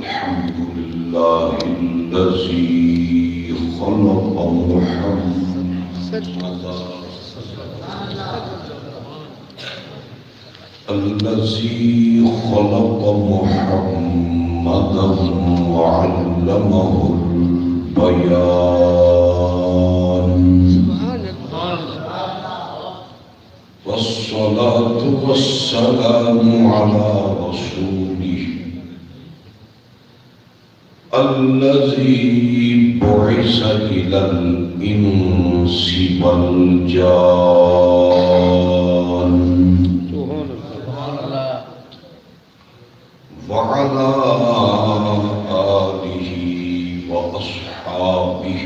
الحمد لله الذي خلق محمدا وعلمه البيان والصلاة والسلام على رسوله الذي بعث إلى الإنس والجان وعلى آله وأصحابه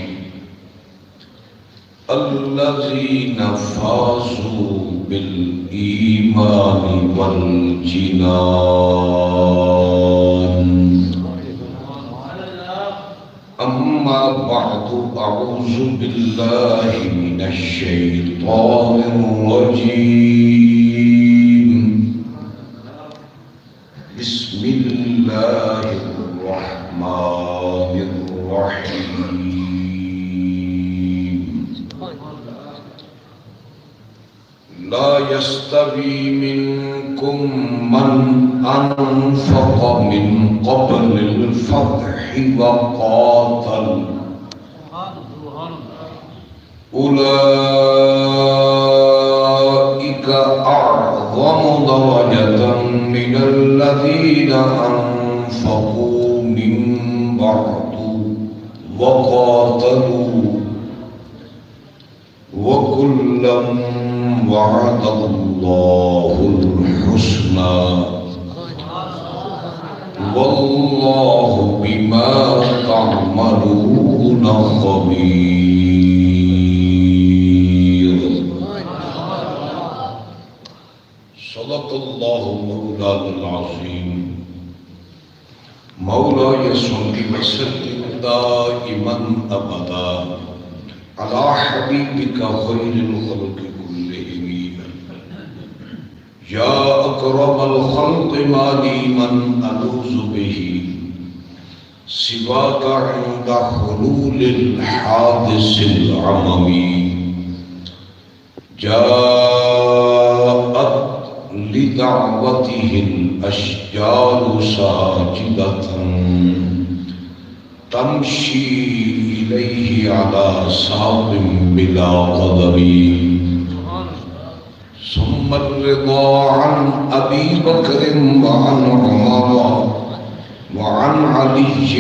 الذين فازوا بالإيمان والجنان أما بعد أعوذ بالله من الشيطان الرجيم بسم الله الرحمن الرحيم لا يستوي منكم من أنفق من قبل الفتح وقاتل أولئك أعظم درجة من الذين أنفقوا من بعد وقاتلوا وكلا وعد الله الحسنى والله بما تعملون خبير صدق الله مولانا العظيم مولاي صل وسلم دائما أبدا على حبيبك خير الخلق كلهم يا أكرم الخلق ما لي من ألوذ به سواك عند حلول الحادث العممي جاءت لدعوته الأشجار ساجدة تمشي إليه على ساق بلا قدر ثم الرضا عن أبي بكر وعن عمر وعن علي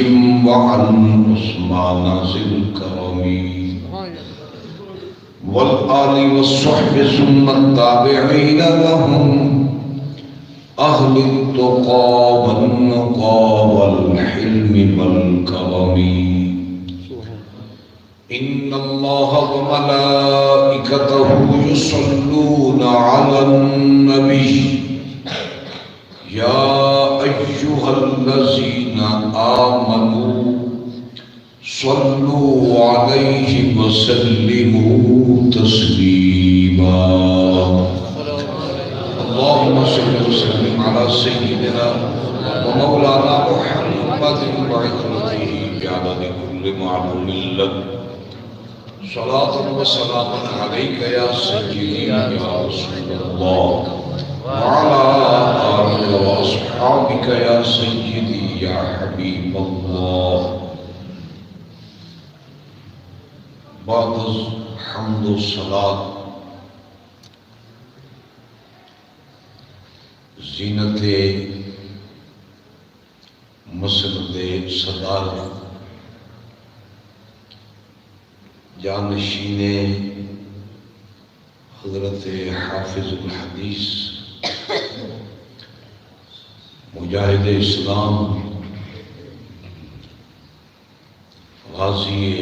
وعن عثمان ذي الكرم والآل والصحب ثم التابعين لهم أهل التقى والنقى والحلم والكرم إن الله وملائكته يصلون على النبي يا أيها الذين آمنوا صلوا عليه وسلموا تسليما اللهم صل وسلم على سيدنا ومولانا محمد وعظمته بعدد كل معلوم لك صلاة وسلام عليك يا سيدي يا رسول الله وعلى آلك وأصحابك يا سيدي يا حبيب الله بعد الحمد والصلاة زینت مسند صدارت جانشین حضرت حافظ الحدیث مجاہد اسلام غازی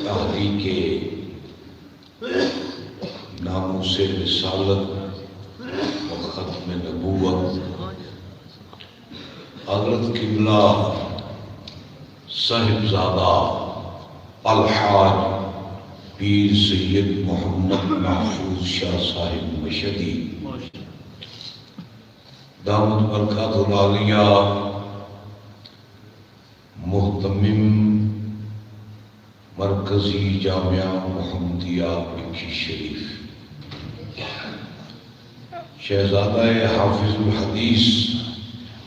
تحریک ناموس رسالت و ختم نبوت حضرت قبلہ صاحبزادہ الحاج پیر سید محمد محفوظ شاہ صاحب مشدی دامت برکات العالیہ متمم مرکزی جامعہ محمدیہ بکھی شریف، شہزادہ حافظ الحدیث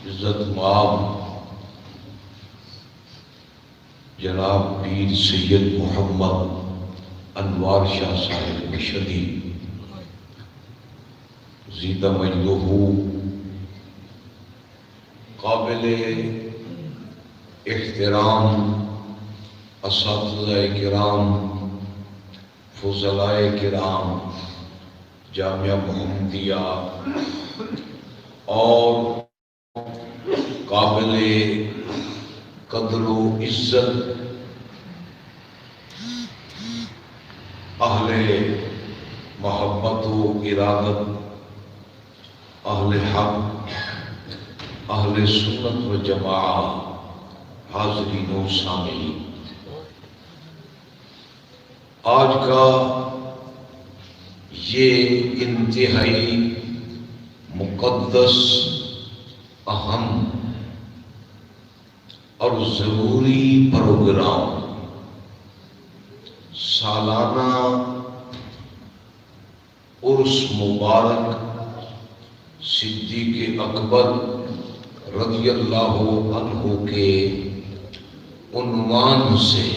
عزت مآب جناب پیر سید محمد انوار شاہ صاحب مشہدی زیدہ مجدہ قابل احترام اساتذہ کرام، فضلائے کرام جامعہ محمدیہ اور قابل قدر و عزت اہل محبت و ارادت، اہل حق، اہل سنت و جماعت، حاضرین و سامعین، آج کا یہ انتہائی مقدس، اہم اور ضروری پروگرام سالانہ عرس مبارک صدیق اکبر رضی اللہ عنہ کے عنوان سے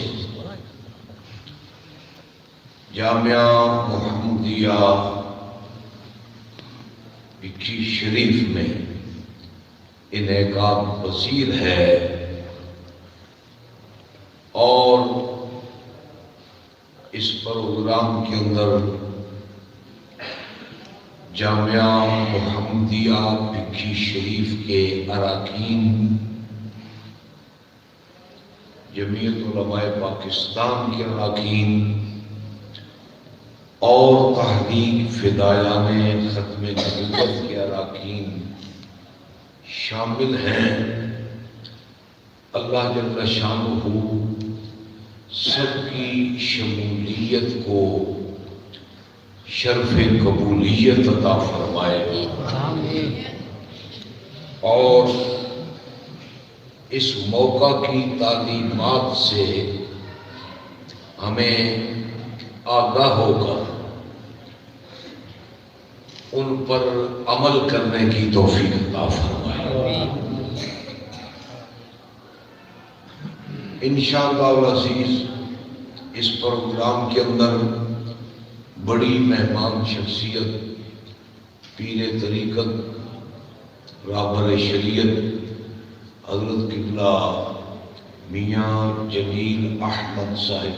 جامعہ محمدیہ بکھی شریف میں انعقاد پذیر ہے، اور اس پروگرام کے اندر جامعہ محمدیہ بکھی شریف کے اراکین، جمعیت علماء پاکستان کے اراکین اور تحریک فدایان ختم نبوت کے اراکین شامل ہیں۔ اللہ جل شانہ سب کی شمولیت کو شرف قبولیت عطا فرمائے، اور اس موقع کی تعلیمات سے ہمیں آگاہ ہو کر ان پر عمل کرنے کی توفیق عطا فرمائے۔ انشاءاللہ العزیز اس پروگرام کے اندر بڑی مہمان شخصیت پیر طریقت رہبر شریعت حضرت قبلہ میاں جلیل احمد صاحب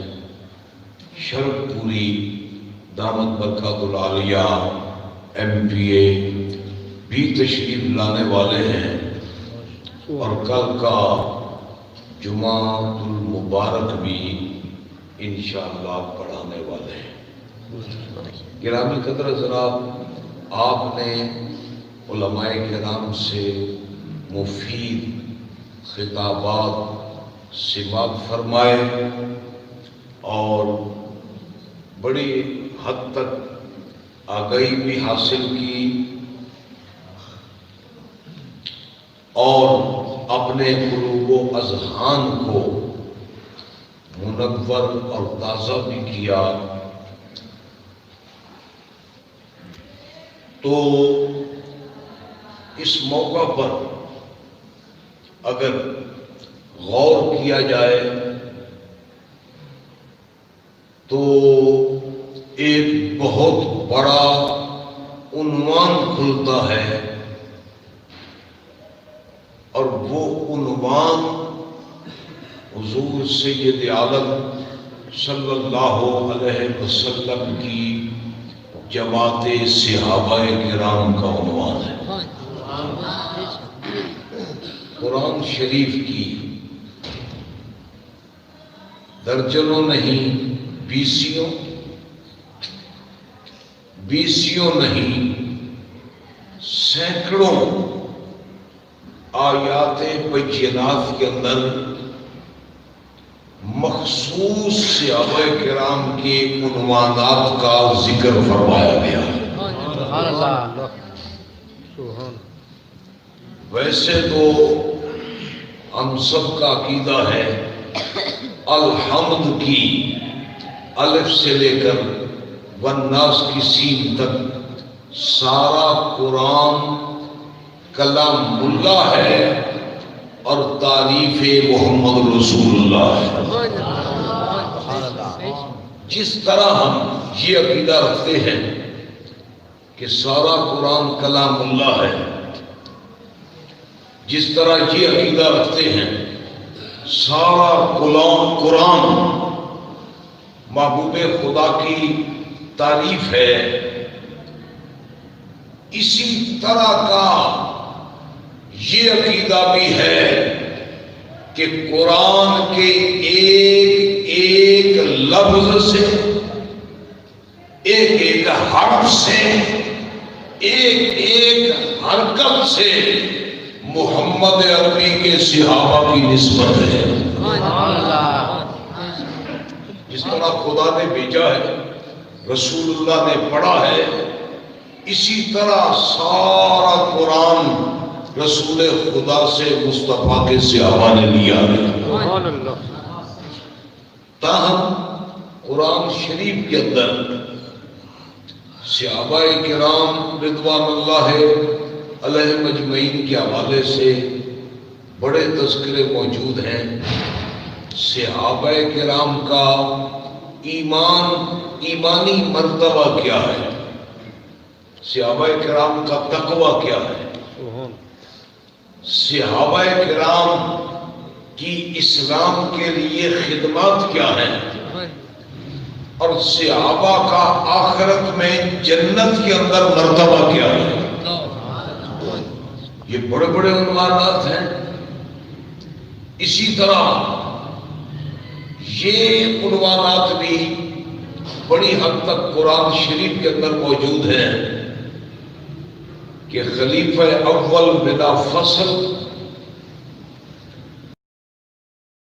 شرف پوری دامت برکات العالیہ MPA بھی تشریف لانے والے ہیں، اور کل کا جمعہ المبارک بھی انشاءاللہ پڑھانے والے ہیں۔ گرامی قدر حضرات، آپ نے علماء کرام سے مفید خطابات سماعت فرمائے اور بڑی حد تک آگاہی بھی حاصل کی، اور اپنے قلوب و اذہان کو منور اور تازہ بھی کیا۔ تو اس موقع پر اگر غور کیا جائے تو ایک بہت بڑا عنوان کھلتا ہے، اور وہ عنوان حضور سید عالم صلی اللہ علیہ وسلم کی جماعت صحابہ کرام کا عنوان ہے۔ قرآن شریف کی درجنوں نہیں، بیسیوں نہیں، سینکڑوں آیات بینات کے اندر مخصوص صحابہ کرام کے عنوانات کا ذکر فرمایا گیا ہے۔ ویسے تو ہم سب کا عقیدہ ہے الحمد کی الف سے لے کر والناس کی سین تک سارا قرآن کلام اللہ ہے اور تعریف محمد رسول اللہ ہے۔ جس طرح ہم یہ عقیدہ رکھتے ہیں کہ سارا قرآن کلام اللہ ہے، جس طرح یہ عقیدہ رکھتے ہیں سارا قرآن محبوب خدا کی تعریف ہے، اسی طرح کا یہ عقیدہ بھی ہے کہ قرآن کے ایک ایک لفظ سے، ایک ایک حرف سے، ایک ایک حرکت سے محمد عربی کے صحابہ کی نسبت ہے۔ جس طرح خدا نے بھیجا ہے، رسول اللہ نے پڑھا ہے، اسی طرح سارا قرآن رسول خدا سے مصطفیٰ کے صحابہ نے لیا ہے۔ تاہم قرآن شریف کے اندر صحابہ کرام رضوان اللہ علیہم اجمعین کے حوالے سے بڑے تذکرے موجود ہیں۔ صحابہ کرام کا ایمانی مرتبہ کیا ہے، صحابہ کرام کا تقوی کیا ہے، صحابہ کرام کی اسلام کے لیے خدمات کیا ہیں، اور صحابہ کا آخرت میں جنت کے اندر مرتبہ کیا ہے۔ یہ بڑے بڑے عنوانات ہیں۔ اسی طرح یہ عنوانات بھی بڑی حد تک قرآن شریف کے اندر موجود ہیں کہ خلیفہ اول بلا فصل،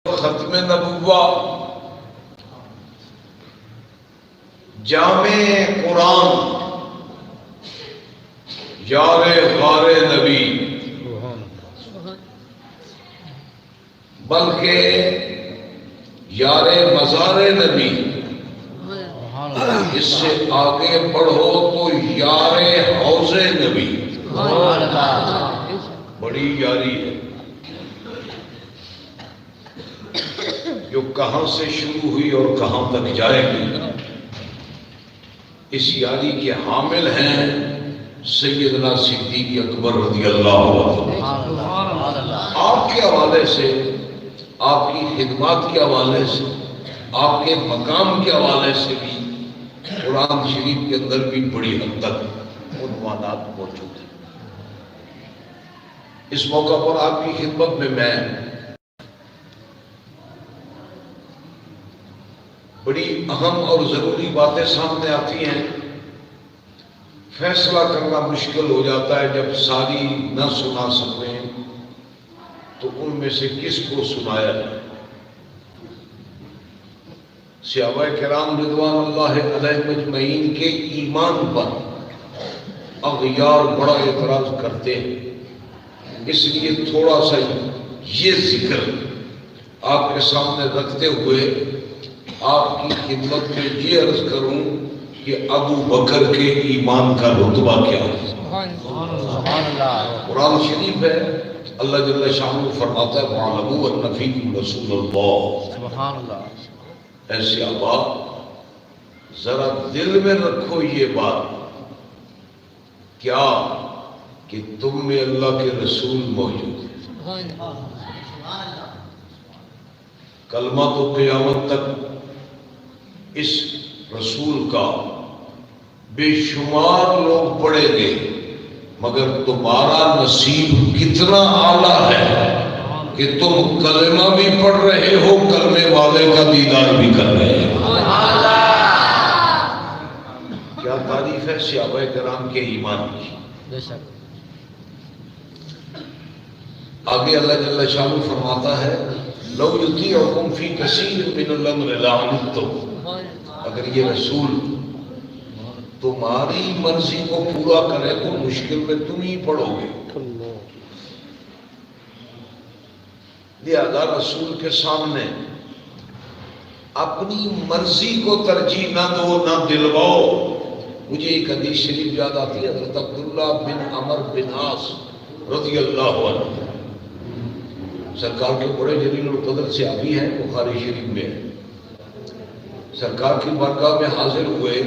ختم نبوہ، جامع قرآن، یار غار نبی، بلکہ یار مزار نبی، اس سے آگے بڑھو تو یار حوض نبی، بڑی یاری ہے جو کہاں سے شروع ہوئی اور کہاں تک جائے گی۔ اس یاری کے حامل ہیں سیدنا صدیق اکبر رضی اللہ عنہ۔ آپ کے حوالے سے، آپ کی خدمات کے حوالے سے، آپ کے مقام کے حوالے سے بھی قرآن شریف کے اندر بھی بڑی حد تک عنوانات موجود ہیں۔ اس موقع پر آپ کی خدمت میں بڑی اہم اور ضروری باتیں سامنے آتی ہیں۔ فیصلہ کرنا مشکل ہو جاتا ہے جب ساری نہ سنا سکیں تو ان میں سے کس کو سنایا جائے۔ صحابہ کرام رضوان اللہ علیہم اجمعین کے ایمان پر اغیار بڑا اعتراض کرتے ہیں، اس لیے تھوڑا سا یہ ذکر آپ کے سامنے رکھتے ہوئے آپ کی خدمت میں یہ عرض کروں کہ ابو بکر کے ایمان کا رتبہ کیا ہے۔ قرآن شریف ہے، اللہ جل شانہ فرماتا ہے وَعَلَمُوا أَنَّ فِيكُمْ رَسُولَ اللَّهِ۔ ایسے آبا ذرا دل میں رکھو یہ بات، کیا کہ تم میں اللہ کے رسول موجود ہے۔ کلمہ تو قیامت تک اس رسول کا بے شمار لوگ پڑھیں گے، مگر تمہارا نصیب کتنا اعلیٰ ہے کہ تم کلمہ بھی پڑھ رہے ہو، کلمے والے کا دیدار بھی کر رہے ہو۔ کیا تعریف ہے صحابہ کرام کے ایمان کی۔ آگے اللہ جل شانہ فرماتا ہے لو یطیعکم فی کثیر من الامر لعنتم، اگر یہ رسول تمہاری مرضی کو پورا کرے تو مشکل میں تم ہی پڑو گے۔ لہذا رسول کے سامنے اپنی مرضی کو ترجیح نہ دو، نہ دلواؤ۔ مجھے ایک حدیث شریف یاد آتی ہے، حضرت عبداللہ بن عمر بن عاص رضی اللہ عنہ، سرکار کے بڑے جلیل القدر صحابی ہیں، بخاری شریف میں ہے۔ سرکار کی بارگاہ میں حاضر ہوئے،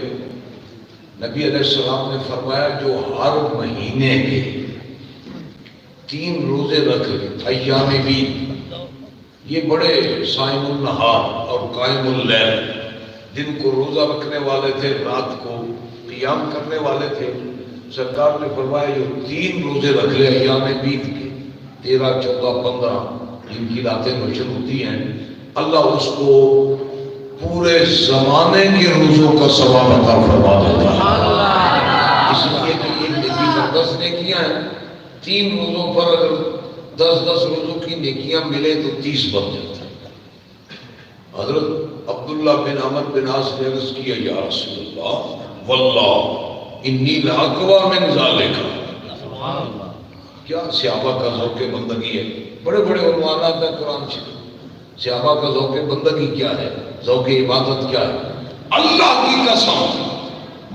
نبی علیہ السلام نے فرمایا جو ہر مہینے کے 3 روزے رکھ لے، ایام بیت، یہ بڑے صائم النہار اور قائم اللیل، دن کو روزہ رکھنے والے تھے، رات کو قیام کرنے والے تھے۔ سرکار نے فرمایا جو 3 روزے رکھ لے ایام بیت کے، 13، 14، 15 جن کی راتیں روشن ہوتی ہیں، اللہ اس کو پورے زمانے کے روزوں کا ثواب عطا فرما دیتا ہے۔ اس لیے کہ یہ نیکی کا 10 نیکیاں ہیں، 3 روزوں پر اگر 10 روزوں کی نیکیاں ملے تو 30 بن جاتا ہے۔ حضرت عبداللہ بن عمر بن عاص نے عرض کیا یا رسول اللہ واللہ انی لاقوی من ذالک، کیا صحابہ کا ذوق بندگی ہے، بڑے بڑے عنوانات ہیں قرآن شریف۔ صحابہ کا ذوق بندگی کیا ہے، ذوق عبادت کیا ہے؟ اللہ کی قسم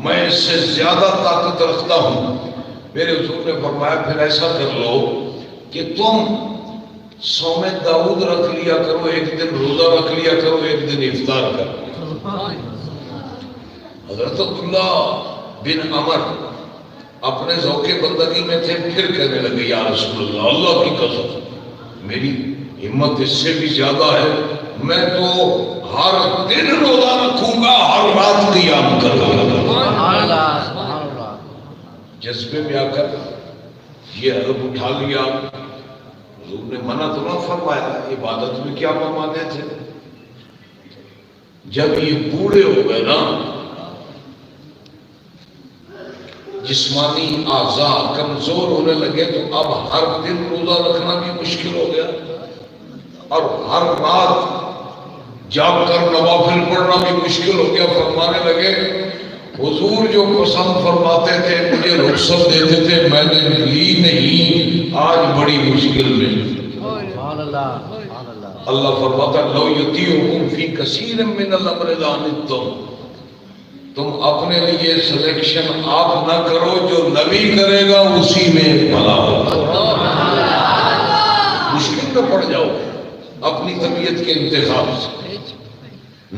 میں اس سے زیادہ طاقت رکھتا ہوں۔ میرے حضور نے فرمایا پھر ایسا کر لو کہ تم صوم داؤد رکھ لیا کرو، ایک دن روزہ رکھ لیا کرو، ایک دن افطار کرو۔ حضرت عبداللہ بن عمر اپنے ذوق بندگی میں تھے، پھر کہنے لگے یا رسول اللہ، اللہ کی قسم میری ہمت اس سے بھی زیادہ ہے، میں تو ہر دن روزہ رکھوں گا، ہر رات قیام کروں گا۔ جذبے میں آ کر یہ حلف اٹھا لیا۔ حضور نے منع تو نہ فرمایا، عبادت میں کیا فرماتے تھے؟ جب یہ بوڑھے ہو گئے نا، جسمانی اعضاء کمزور ہونے لگے، تو اب ہر دن روزہ رکھنا بھی مشکل ہو گیا، اور ہر رات جاگ کر نوافل پڑھنا بھی مشکل ہو گیا۔ فرمانے لگے حضور جو پسند فرماتے تھے، مجھے رخصت دیتے تھے، میں نے لی نہیں، آج بڑی مشکل میں۔ اللہ فرماتا لو یطیعکم فی کثیر من الامر لعنتم، تم اپنے لیے سلیکشن آپ نہ کرو، جو نبی کرے گا اسی میں بھلا ہوگا۔ مشکل میں پڑ جاؤ اپنی طبیعت کے انتخاب سے،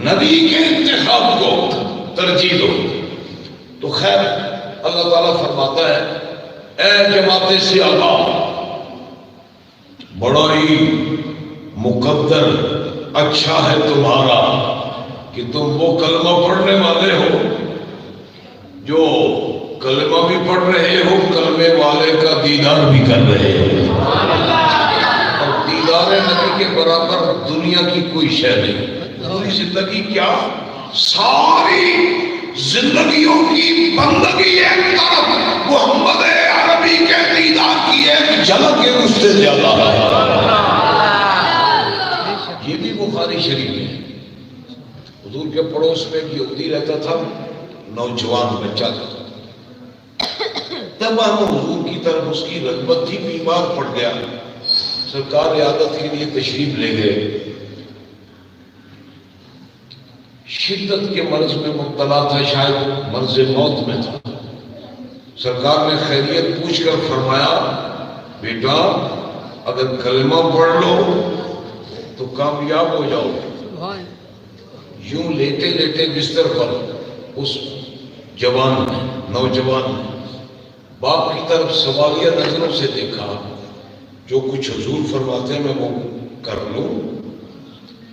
نبی کے انتخاب کو ترجیح دو۔ تو خیر اللہ تعالیٰ فرماتا ہے اے جماعت صحابہ، بڑا ہی مقدر اچھا ہے تمہارا کہ تم وہ کلمہ پڑھنے والے ہو جو کلمہ بھی پڑھ رہے ہو، کلمے والے کا دیدار بھی کر رہے ہو، اور دیدار نبی کے برابر دنیا کی کوئی شے نہیں۔ پوری زندگی کیا، ساری زندگیوں کی بندگی ایک طرف، محمد عربی کے دیدار کی ایک جھلک ہے، اس سے زیادہ ہے۔ یہ بھی بخاری شریف میں حضور کے پڑوس میں ایک یہودی رہتا تھا، نوجوان بچہ تھا، تمام حضور کی طرف اس کی رغبت تھی، بیمار پڑ گیا، سرکار عیادت کے لیے تشریف لے گئے، شدت کے مرض میں مبتلا تھا، شاید مرض موت میں تھا۔ سرکار نے خیریت پوچھ کر فرمایا بیٹا اگر کلمہ پڑھ لو تو کامیاب ہو جاؤ گے۔ یوں لیٹے لیٹے بستر پر اس جوان نے، نوجوان نے باپ کی طرف سوالیہ نظروں سے دیکھا، جو کچھ حضور فرماتے میں وہ کر لوں۔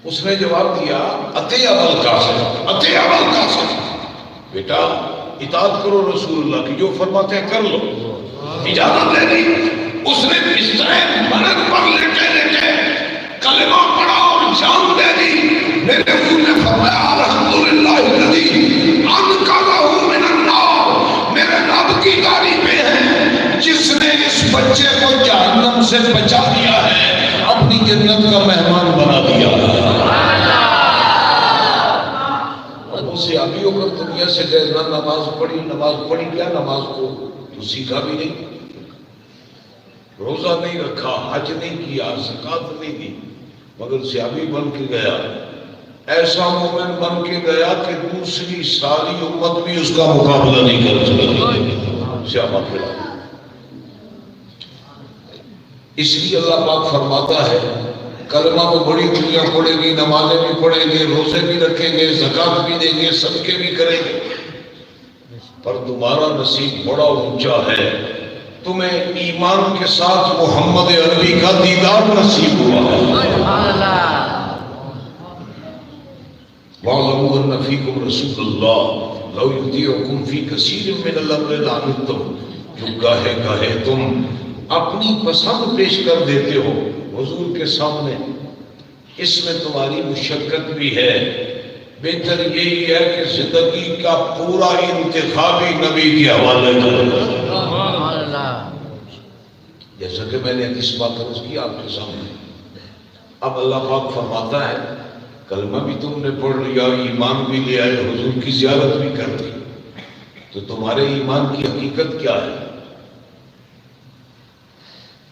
اس نے جواب دیا اتے ابل قاسم، اتے ابل قاسم، بیٹا اطاعت کرو رسول اللہ کی، جو فرماتے ہیں کر لو، اجازت دے دی۔ اس نے بستر مرگ پر لیٹے لیٹے کلمہ پڑھا اور جان دے دی۔ میرے حضور نے فرمایا الحمدللہ الذی انقذہ من النار، میرے رب کی تعریفیں ہیں جس نے اس بچے کو جہنم سے بچا دیا ہے، اپنی جنت کا مہمان بنا دیا ہے۔ سے ابھی ہو کر دنیا سے گئے، نہ نماز پڑھی کیا، نماز کو تو سیکھا بھی نہیں، روزہ نہیں رکھا، حج نہیں کیا، زکوٰۃ نہیں دی، مگر صحابی بن کے گیا، ایسا مومن بن کے گیا کہ دوسری ساری امت بھی اس کا مقابلہ نہیں کر سکتی، صحابہ کے علاوہ۔ اس لیے اللہ پاک فرماتا ہے کلمہ تو بڑی دنیا پڑھے گی، نمازیں بھی پڑھیں گے، روزے بھی رکھیں گے، زکوٰۃ بھی دیں گے، صدقے بھی کریں گے، پر تمہارا نصیب بڑا اونچا ہے، تمہیں ایمان کے ساتھ محمد عربی کا دیدار نصیب ہوا ہے۔ وَاعْلَمُوا أَنَّ فِيكُمْ رَسُولَ اللَّهِ لَوْ يُطِيعُكُمْ فِي كَثِيرٍ مِّنَ الْأَمْرِ لَعَنِتُّمْ، جو گاہے گاہے تم اپنی پسند پیش کر دیتے ہو حضور کے سامنے، اس میں تمہاری مشقت بھی ہے۔ بہتر یہی ہے کہ زندگی کا پورا انتخابی نبی کے حوالے کرو، جیسا کہ میں نے اس بات عرض کی آپ کے سامنے۔ اب اللہ پاک فرماتا ہے کلمہ بھی تم نے پڑھ لیا، ایمان بھی لے آئے، حضور کی زیارت بھی کر دی، تو تمہارے ایمان کی حقیقت کیا ہے؟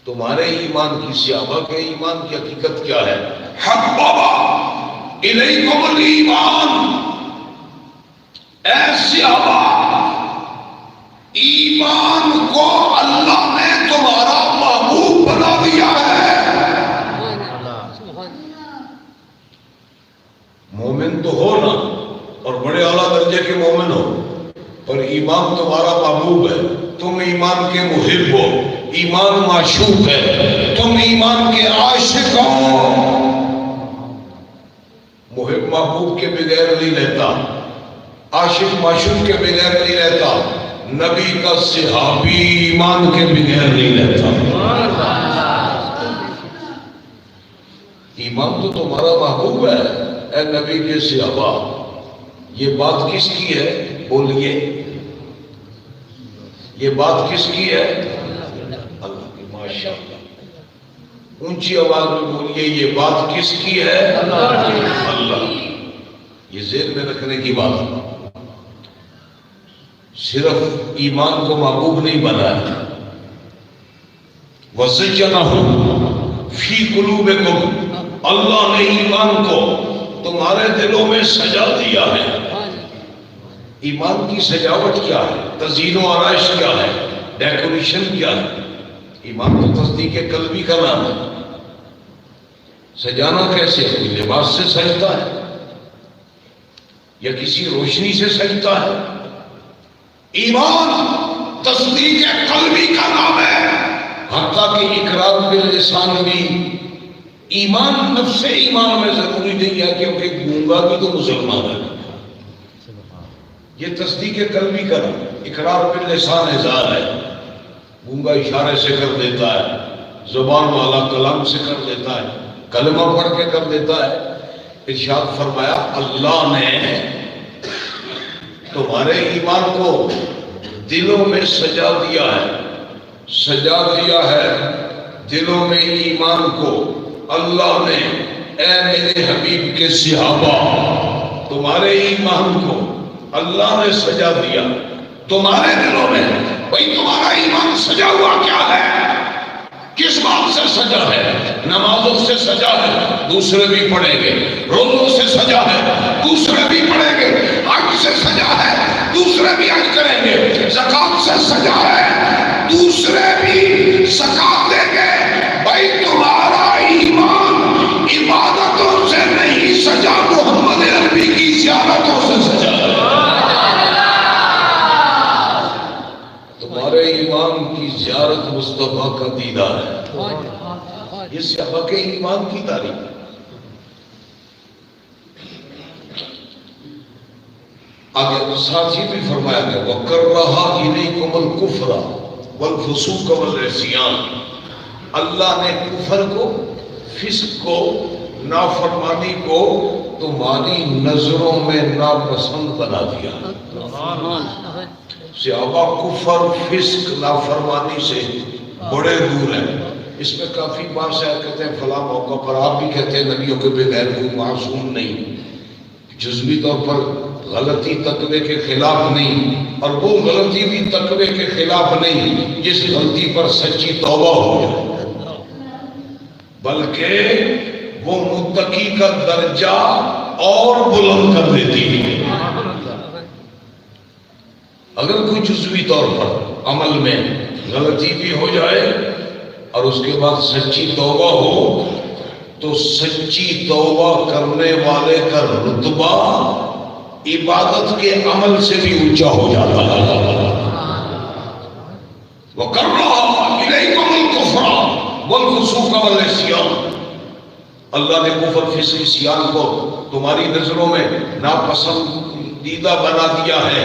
تمہارے ایمان کی، صحابہ کے ایمان کی حقیقت کیا ہے؟ حببا الیکم الایمان، اے صحابہ ایمان کو اللہ نے تمہارا محبوب بنا دیا ہے۔ مومن تو ہو نا، اور بڑے اعلیٰ درجے کے مومن ہو، پر ایمان تمہارا محبوب ہے، تم ایمان کے محب ہو، ایمان معشوق ہے، تم ایمان کے عاشق ہو۔ محب محبوب کے بغیر نہیں رہتا، عاشق معشوق کے بغیر نہیں رہتا، نبی کا صحابی ایمان کے بغیر نہیں رہتا۔ ایمان تو تمہارا محبوب ہے اے نبی کے صحابہ۔ یہ بات کس کی ہے؟ بولیے، یہ بات کس کی ہے؟ اللہ کی، ماشاءاللہ، اونچی آواز میں بولیے، یہ بات کس کی ہے؟ اللہ۔ یہ ذہن میں رکھنے کی بات ہے، صرف ایمان کو محبوب نہیں بنایا، وَزَيَّنَهُ فِي قُلُوبِكُمْ، اللہ نے ایمان کو تمہارے دلوں میں سجا دیا ہے۔ ایمان کی سجاوٹ کیا ہے؟ تزئین و آرائش کیا ہے؟ ڈیکوریشن کیا ہے؟ ایمان تو تصدیق قلبی کا نام ہے۔ سجانا کیسے؟ کوئی لباس سے سجتا ہے یا کسی روشنی سے سجتا ہے؟ ایمان تصدیق قلبی کا نام ہے، حتیٰ کہ اقرار باللسان بھی۔ ایمان نفس ایمان میں ضروری نہیں ہے، کیونکہ گونگا بھی تو مسلمان ہے۔ یہ تصدیق قلبی کا نام، اقرار باللسان اظہار ہے، گونگا اشارے سے کر دیتا ہے، زبان والا کلام سے کر دیتا ہے، کلمہ پڑھ کے کر دیتا ہے۔ ارشاد فرمایا اللہ نے تمہارے ایمان کو دلوں میں سجا دیا ہے، سجا دیا ہے دلوں میں ایمان کو اللہ نے۔ اے میرے حبیب کے صحابہ، تمہارے ایمان کو اللہ نے سجا دیا تمہارے دلوں میں۔ بھئی تمہارا ایمان سجا ہوا کیا ہے؟ کس بات سے سجا ہے؟ نمازوں سے سجا ہے، دوسرے بھی پڑھیں گے، روزوں سے سجا ہے، دوسرے بھی پڑھیں گے، حج سے سجا ہے، دوسرے بھی حج کریں گے، زکوٰۃ سے سجا ہے، دوسرے بھی زکوٰۃ دیں گے۔ بھائی تمہارا ایمان عبادتوں سے نہیں سجا، محمد عربی کی زیارتوں سے سجا ہے۔ تمہارے ایمان کی زیارت مصطفیٰ کا دیدار ہے۔ یہ صحابہ کے ایمان کی تعریف ہے۔ آگے ساتھ ہی بھی فرمایا گیا وَكَرَّهَ إِلَيْكُمُ الْكُفْرَ وَالْفُسُوقَ وَالْعِصْيَانَ، اللہ نے کفر کو، فسق کو، نافرمانی کو تمہاری نظروں میں ناپسند بنا دیا۔ صحابہ کفر، فسق، نافرمانی سے بڑے دور ہیں۔ اس میں کافی بات ہے، کہتے ہیں فلاں موقع پر آپ بھی کہتے ہیں نبیوں کے بغیر کوئی معصوم نہیں، جزوی طور پر غلطی تقوی کے خلاف نہیں، اور وہ غلطی بھی تقوی کے خلاف نہیں جس غلطی پر سچی توبہ ہو جائے، بلکہ وہ متقی کا درجہ اور بلند کر دیتی ہے۔ اگر کوئی جزوی طور پر عمل میں غلطی بھی ہو جائے اور اس کے بعد سچی توبہ ہو تو سچی توبہ کرنے والے کا رتبہ عبادت کے عمل سے بھی اونچا ہو جاتا ہے۔ وَكَرَّهَ إِلَيْكُمُ الْكُفْرَ وَالْفُسُوقَ وَالْعِصْيَانَ، اللہ نے کفر فسق عصیان کو تمہاری نظروں میں ناپسندیدہ بنا دیا ہے،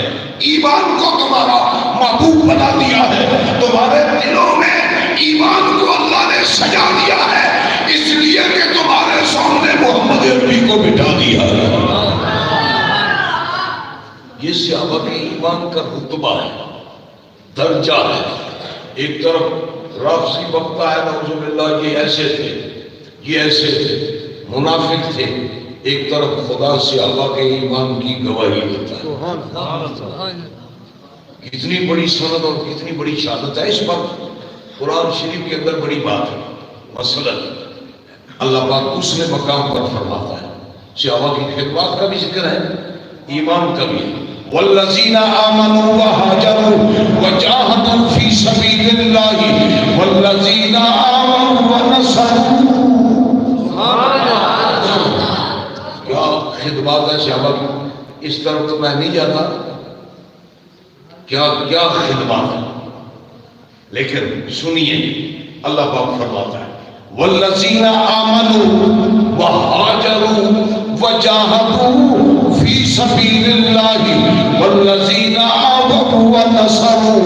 ایمان کو تمہارا محبوب بنا دیا ہے، تمہارے دلوں میں ایمان کو اللہ نے سجا دیا ہے، اس لیے کہ تمہارے سامنے محمد عربی کو بٹھا دیا ہے۔ یہ صحابہ کے ایمان کا رتبہ ہے، درجہ ہے۔ ایک طرف رافضی بکتا ہے نعوذ باللہ یہ ایسے تھے، یہ ایسے تھے، منافق تھے، ایک طرف خدا صحابہ کے ایمان کی گواہی دیتا ہے۔ کتنی بڑی سند اور کتنی بڑی شہادت ہے اس پر۔ قرآن شریف کے اندر بڑی بات ہے، مثلا اللہ پاک دوسرے مقام پر فرماتا ہے، صحابہ کی خدمات کا بھی ذکر ہے، ایمان کا بھی ہے۔ والذین آمنوا وہاجروا وجاہدوا فی سبیل اللہ والذین آمنوا ونصروا، کیا خدمات ہے صحابہ کی، اس طرف تو میں نہیں جاتا، کیا کیا خدمات ہے، لیکن سنیے اللہ پاک فرماتا ہے والذین آمنوا وہاجروا وجاہدوا فی سبیل اللہ والذین آووا ونصروا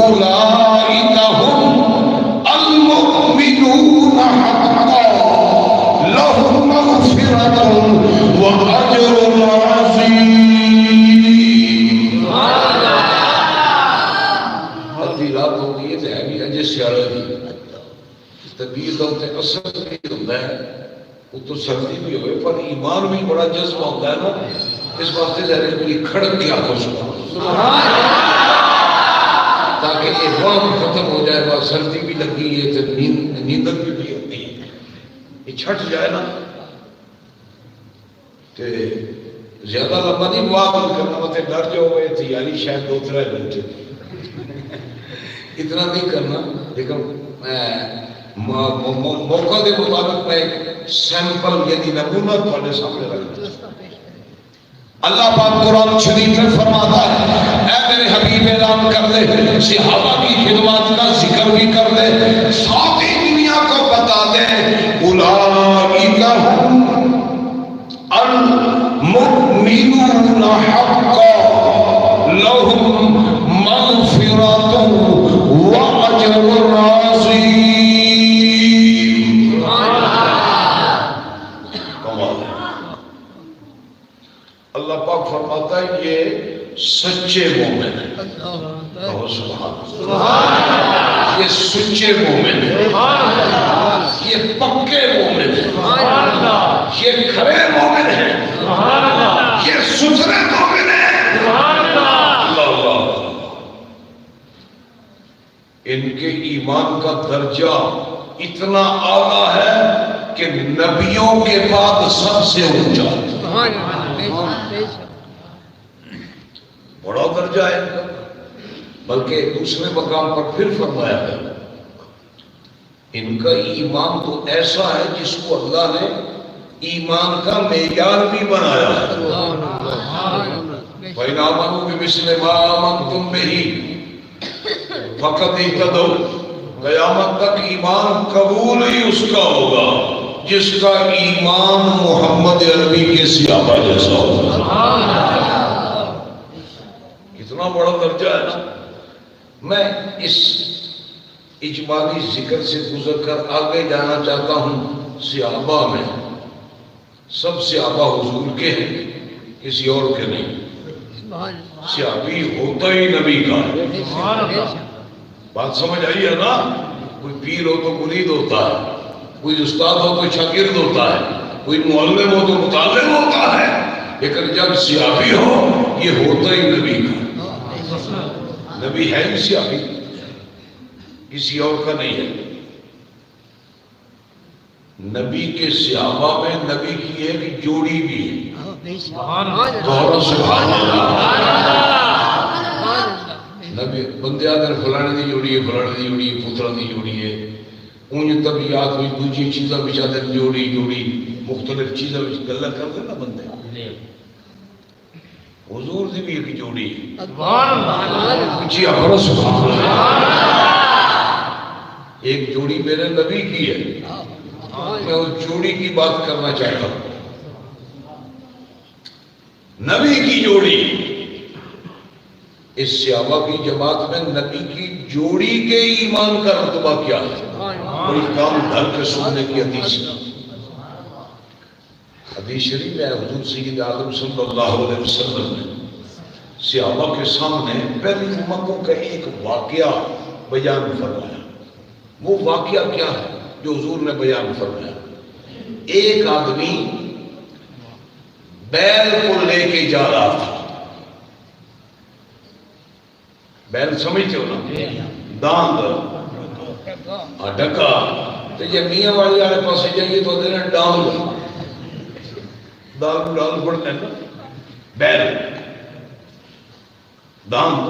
اولئک ہم المؤمنون حقا لهم مغفرۃ واجر عظیم۔ ادھی رات ہو گئی ہے بھی اجے سیاڑے دی طبیعت ہوتے اثر بھی ہوتا ہے، وہ تو سردی بھی ہوئے پر ایمان بھی بڑا جذبہ ہوتا ہے نا، اس واسطے ذرا کوئی کھڑک کے آنکھوں سبحان تاکہ یہ وام ختم ہو جائے، بس سردی بھی لگی ہے تو نیندر بھی ہوتی ہے، یہ چھٹ جائے نا کہ زیادہ لمبا نہیں معاون کرنا، مطلب ڈر جو ہوئے تیاری شاید 2-3 گھنٹے اتنا نہیں کرنا، لیکن موقع کے مطابق میں ایک سیمپل یعنی نمونہ تھوڑے سامنے رکھتا ہوں۔ اللہ پاک قرآن شریف میں فرماتا ہے اے میرے حبیب اعلان کر دے، صحابہ کی خدمات کا ذکر بھی کر دے، ساتھ ہی دنیا کو بتا دے اولئک ہم المؤمنون حقا لهم مغفرۃ واجر عظیم۔ اللہ پاک فرماتا ہے یہ سچے مومن ہیں، یہ سچے مومن ہیں، یہ پکے مومن ہیں، یہ کھرے مومن ہیں، یہ ستھرے مومن ہیں۔ اللہ ان کے ایمان کا درجہ اتنا اعلیٰ ہے کہ نبیوں کے بعد سب سے اونچا بڑا درجہ ہے ان کا۔ بلکہ دوسرے مقام پر پھر فرمایا ہے ان کا ایمان تو ایسا ہے جس کو اللہ نے ایمان کا معیار بھی بنایا ہے۔ فَإِنْ آمَنُوا بِمِثْلِ مَا آمَنْتُمْ بِهِ فَقَدْ اهْتَدَوْا، قیامت تک ایمان قبول ہی اس کا ہوگا جس کا ایمان محمد عربی کے صحابہ جیسا ہوگا۔ کتنا بڑا درجہ ہے نا۔ میں اس اجمالی ذکر سے گزر کر آگے جانا چاہتا ہوں۔ صحابہ میں سب صحابہ حضور کے ہیں، کسی اور کے نہیں۔ صحابی ہوتا ہی نبی کا ہے۔ بات سمجھ آئی ہے نا؟ کوئی پیر ہو تو مرید ہوتا ہے، کوئی استاد ہو تو شاگرد ہوتا ہے، کوئی معلم ہو تو متعلم ہوتا ہے، لیکن جب صحابی ہو یہ ہوتا ہی نبی کا۔ نبی ہے ہی صحابی، کسی اور کا نہیں ہے۔ نبی کے صحابہ میں نبی کی ایک جوڑی بھی ہے. سبحان اللہ. سبحان اللہ. نبی بندے آدھر فلانے دی جوڑی ہے، فلانے دی جوڑی ہے، پترا دی جوڑی ہے. اونج طبیعت ہوئی دوجی چیزاں بچا دیں جوڑی مختلف چیزاں گلا کر دیں نا بندے. حضور دی بھی ایک جوڑی ہے. سبحان اللہ. جی آخر سبحان اللہ. ایک جوڑی میرے نبی کی ہے، میں اس جوڑی کی بات کرنا چاہتا ہوں. نبی کی جوڑی، اس صحابہ کی جماعت میں نبی کی جوڑی کے ایمان کا رتبہ کیا ہے؟ کوئی کام دھر کے سننے کی حدیث شریف میں حضور سید اعظم صلی اللہ علیہ وسلم نے صحابہ کے سامنے پہلی امتوں کا ایک واقعہ بیان فرمایا. وہ واقعہ کیا ہے جو حضور نے بیان فرمایا؟ ایک آدمی بیل کو لے کے جا رہا تھا. بیل سمجھتے ہو نا؟ داند ڈکا. تو یہ میاں والی والے پاس جائیے تو دینا ڈانگ ڈال پڑتا ہے نا. بیل داند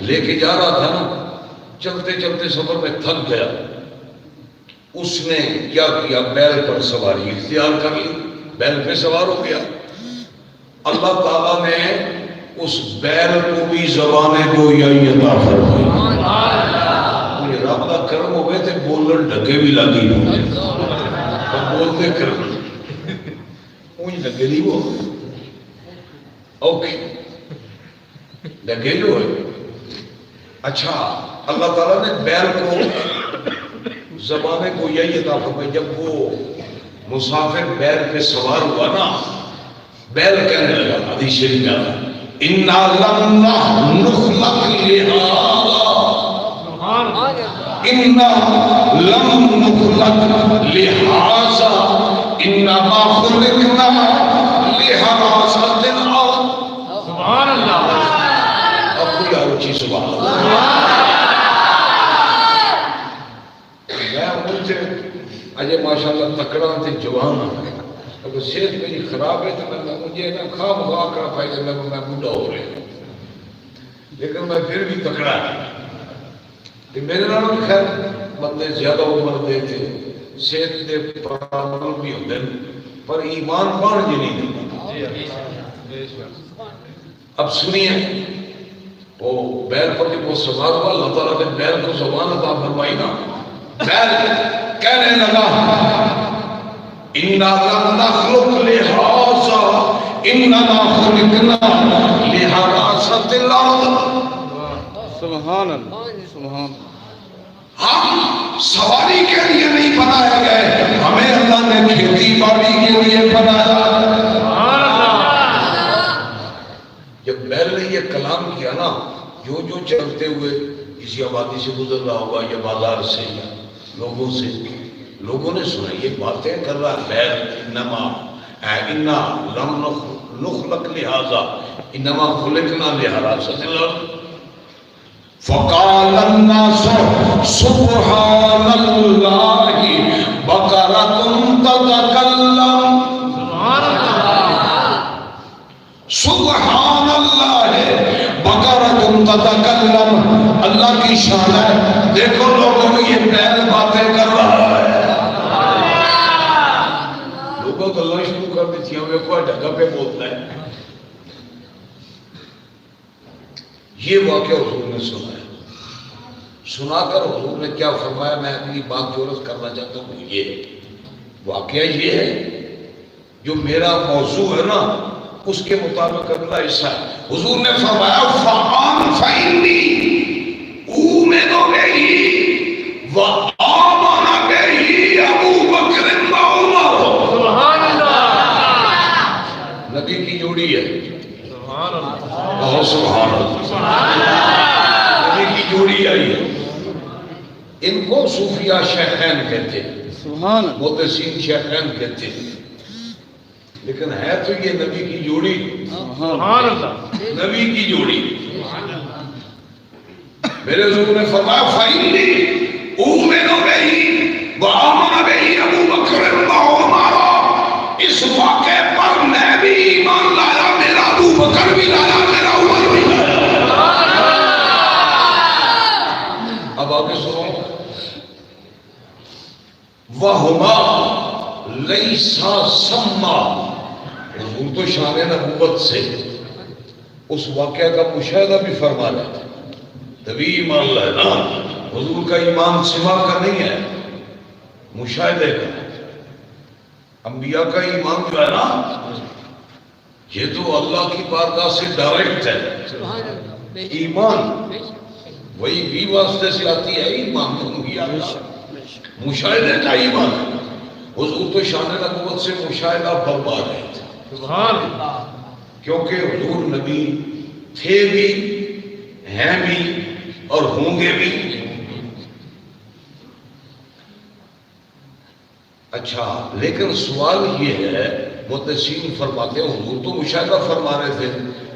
لے کے جا رہا تھا نا. چلتے چلتے سفر میں تھک گیا. اس نے کیا کیا؟ بیل پر سواری اختیار کر لی، بیل پہ سوار ہو گیا. اللہ تعالیٰ نے اس بیل کو بھی زبان گویائی عطا فرمائی. رب کا کرم ہوئے تھے بولن ڈگے بھی لگی بولتے کرم اونج ڈگے نہیں وہ اوکے ڈگے جو ہے. اچھا اللہ تعالیٰ نے بیل کو زبان گویائی عطا فرمائی. جب وہ مسافر بیل پہ سوار ہوا نا، بیل کہنے لگا حدیث شریف میں آتا اِنَّا لَمْ نُخْلَقْ لِهَذَا اِنَّا لَمْ نُخْلَقْ لِهَذَا اِنَّمَا خُلِقْنَا لِحَرَاسَةِ الْأَرْضِ. سبحان اللہ. اب کوئی اور چیز سبحان اللہ. میں مجھے اجے ماشاءاللہ تکڑا تے جوان ہوں. اگر صحت میری خراب ہے تو میں مجھے نہ خواہ مخواہ کر پائے کہ میں بوڑھا ہو رہا ہوں، لیکن میں پھر بھی تکڑا ہے. میرے نام خیر بندے زیادہ عمر دے تھے، صحت دے پرابلم بھی ہوتے ہیں، پر ایمان بان جی نہیں دیتا. اب سنیے، وہ بیل پر جب وہ سوار ہوا، اللہ تعالیٰ نے بیل کو زبان عطا فرمائی نا. بیل کہنے لگا اِنَّا لَمْ نَخْلُقْ لِهَذَا اِنَّمَا خُلِقْنَا لِحَرَاسَةِ الْأَرْضِ. سبحان اللہ. سبحان اللہ. ہم سواری کے لیے نہیں بنائے گئے، ہمیں اللہ نے کھیتی باڑی کے لیے بنایا. جب بیل نے یہ کلام کیا نا، جو چلتے ہوئے کسی آبادی سے گزر رہا ہوگا یا بازار سے یا لوگوں نے سنا یہ باتیں کر رہا بیل. اِنَّا لَمْ نُخْلَقْ لِهَذَا اِنَّمَا خُلِقْنَا لِحَرَاسَةِ الْأَرْضِ. فَقَالَ النَّاسُ سُبْحَانَ اللَّهِ بَقَرَةٌ تَتَكَلَّمُ. سبحان اللہ بقرۃ تتکلم. اللہ کی شان ہے. دیکھو لوگوں میں یہ بیل باتیں کر رہا ہے. لوگوں تو اللہ شروع کر دیتی ہیں کوئی ڈھگا پہ بولتا ہے. یہ واقعہ حضور نے سنا کر حضور نے کیا فرمایا؟ میں اپنی بات جو عرض کرنا چاہتا ہوں یہ واقعہ یہ ہے جو میرا موضوع ہے نا اس کے مطابق اگلا حصہ ہے. حضور نے فرمایا فَآمَنَ فَإِنِّي أُؤْمِنُ بِهِ وَآمَنَ بِهِ أَبُو بَكْرٍ وَعُمَرُ. سبحان اللہ. نبی کی جوڑی ہے. سبحان اللہ. بہت سبحان اللہ. نبی کی جوڑی آئی ہے. ان کو صوفیہ شیخین کہتے ہیں، سبحان اللہ. محدثین شیخین کہتے ہیں، لیکن ہے تو یہ نبی کی جوڑی. سبحان اللہ. نبی کی جوڑی. میرے حضور نے فرمایا فَإِنِّي أُؤْمِنُ بِهِ وَآمَنَ بِهِ أَبُو بَكْرٍ واقعے پر میں بھی ایمان لایا، میرا ابو بکر بھی لایا، میرا عمر بھی لایا۔ اب آگے سنو، وَهُمَا لَيْسَا سَمَّا، حضور تو شان نبوت سے اس واقعہ کا مشاہدہ بھی فرما رہا تھا، تبھی ایمان لانا۔ حضور کا ایمان سوا کا نہیں ہے، مشاہدے کا ہے۔ انبیاء کا ایمان جو ہے نا، یہ تو اللہ کی بارگاہ سے ڈائریکٹ ہے۔ ایمان وہی بھی واسطے سے آتی ہے، ایمان انبیاء کا مشاہدے کا ایمان۔ حضور تو شان نبوت سے مشاہدہ فرما رہے تھے، سبحان اللہ، کیونکہ حضور نبی تھے بھی، ہیں بھی اور ہوں گے بھی۔ اچھا، لیکن سوال یہ ہے، محدثین فرماتے ہیں حضور تو مشاہدہ فرما رہے تھے،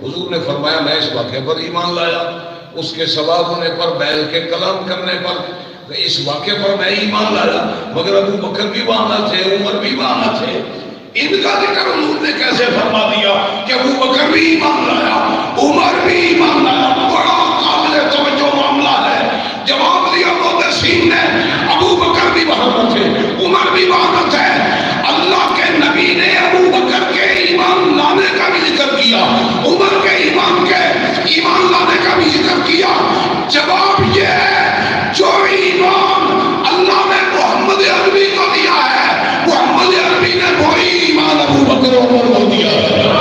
حضور نے فرمایا میں اس واقعے پر ایمان لایا، اس کے سوال ہونے پر، بیل کے کلام کرنے پر، اس واقعے پر میں ایمان لایا، مگر ابو بکر بھی وہاں تھے، عمر بھی وہاں تھے۔ ان کا ذکر حضور نے کیسے فرما دیا کہ ابو بکر بھی ایمان لایا، عمر بھی ایمان لایا؟ بڑا قابل توجہ معاملہ ہے۔ جواب دیا محدثین نے، ابو بکر بھی وہاں تھے، عمر بھی وہاں تھے۔ اللہ کے نبی نے ابو بکر کے ایمان لانے کا بھی ذکر کیا، عمر کے ایمان لانے کا بھی ذکر کیا۔ جواب یہ ہے، جو ایمان اللہ نے محمد عربی کو دیا ہے، محمد عربی نے وہی ایمان ابو بکر و عمر کو دیا ہے۔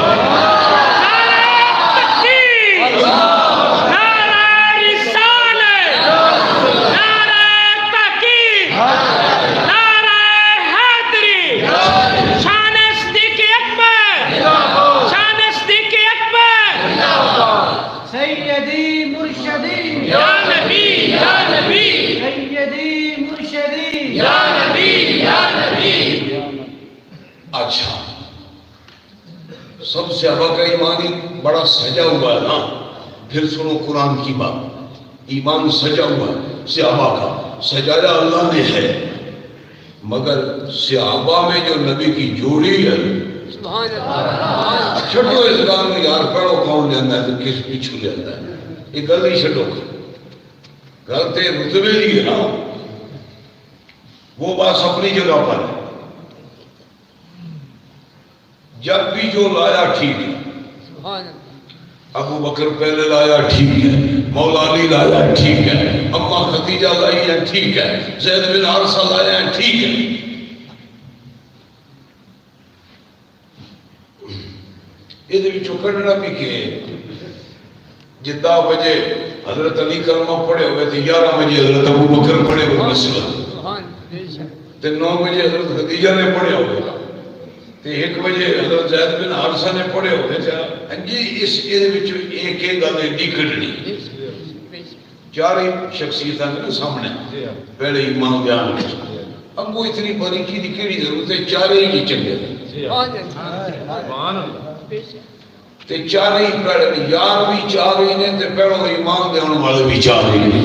اچھا، سب صحابہ کا ایمان ہی بڑا سجا ہوا ہے نا۔ پھر سنو قرآن کی بات، ایمان سجا ہوا ہے صحابہ کا، سجایا اللہ نے ہے، مگر صحابہ میں جو نبی کی جوڑی ہے، چھٹو اس گال میں یار پڑھو کون لینا ہے تو کس پیچھو لینا ہے، یہ گل نہیں چھٹو، گل تے رتبے لی ہے نا، وہ بات اپنی جگہ پر ہے۔ جب بھی جو لایا ٹھیک ہے، ابو بکر پہلے لایا ٹھیک ہے، مولا علی لایا ٹھیک ہے، اماں خدیجہ لائی ہے ٹھیک ہے، زید بن حارثہ لایا ہے ٹھیک ہے۔ یہ کڈنا بھی کہ جدہ بجے حضرت علی کلمہ پڑھے ہوئے تھے، 11 بجے حضرت ابو بکر پڑھے ہوئے مسلم، 9 بجے حضرت خدیجہ نے پڑھے ہوئے، 1 بجے حضرت زید بن حارثہ نے پڑھے ہوئے تھے۔ جی اس ایک گل نہیں کڈنی، چار ہی شخصیتاں نے سامنے پہلے ایمان بیان کیا، اب وہ اتنی باریکی کی کیڑی ضرورت ہے، چارے ہی چنگے تھے، تے چار ہی پہلے یار بھی چار ہی نے، تے پہلو ایمان دینے والے بھی چار ہی نے۔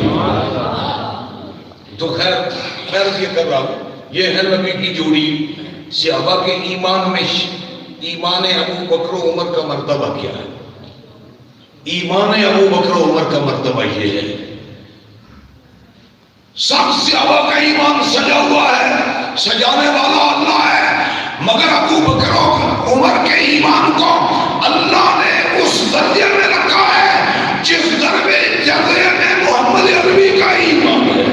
تو خیر یہ کر رہا ہوں، یہ ہے نبی کی جوڑی۔ صحابہ کے ایمان میں ایمان ابو بکر و عمر کا مرتبہ کیا ہے؟ ایمان ابو بکر و عمر کا مرتبہ یہ ہے، سب صحابہ کا ایمان سجا ہوا ہے، سجانے والا اللہ ہے، مگر ابو بکر و عمر کے ایمان کو اللہ نے اس درجے میں رکھا ہے جس درجے میں محمد عربی کا ایمان ہے۔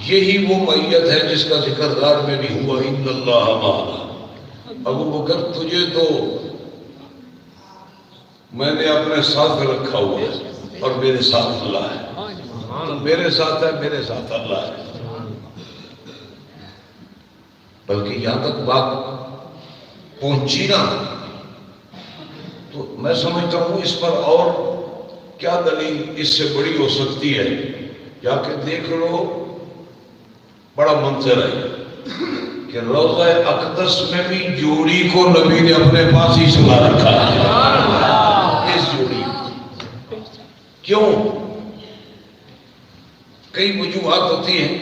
یہی وہ معیت ہے جس کا ذکر غار میں بھی ہوا، ان اللہ معنا۔ ابو بکر تجھے تو میں نے اپنے ساتھ رکھا ہوا ہے اور میرے ساتھ اللہ ہے، میرے ساتھ ہے، میرے ساتھ اللہ ہے۔ بلکہ یہاں تک بات پہنچی نا، تو میں سمجھتا ہوں اس پر اور کیا دلیل اس سے بڑی ہو سکتی ہے؟ جا کے دیکھ لو، بڑا منظر ہے کہ روضہ اقدس میں بھی جوڑی کو نبی نے اپنے پاس ہی سلا رکھا ہے، اس جوڑی کیوں؟ کئی وجوہات ہوتی ہیں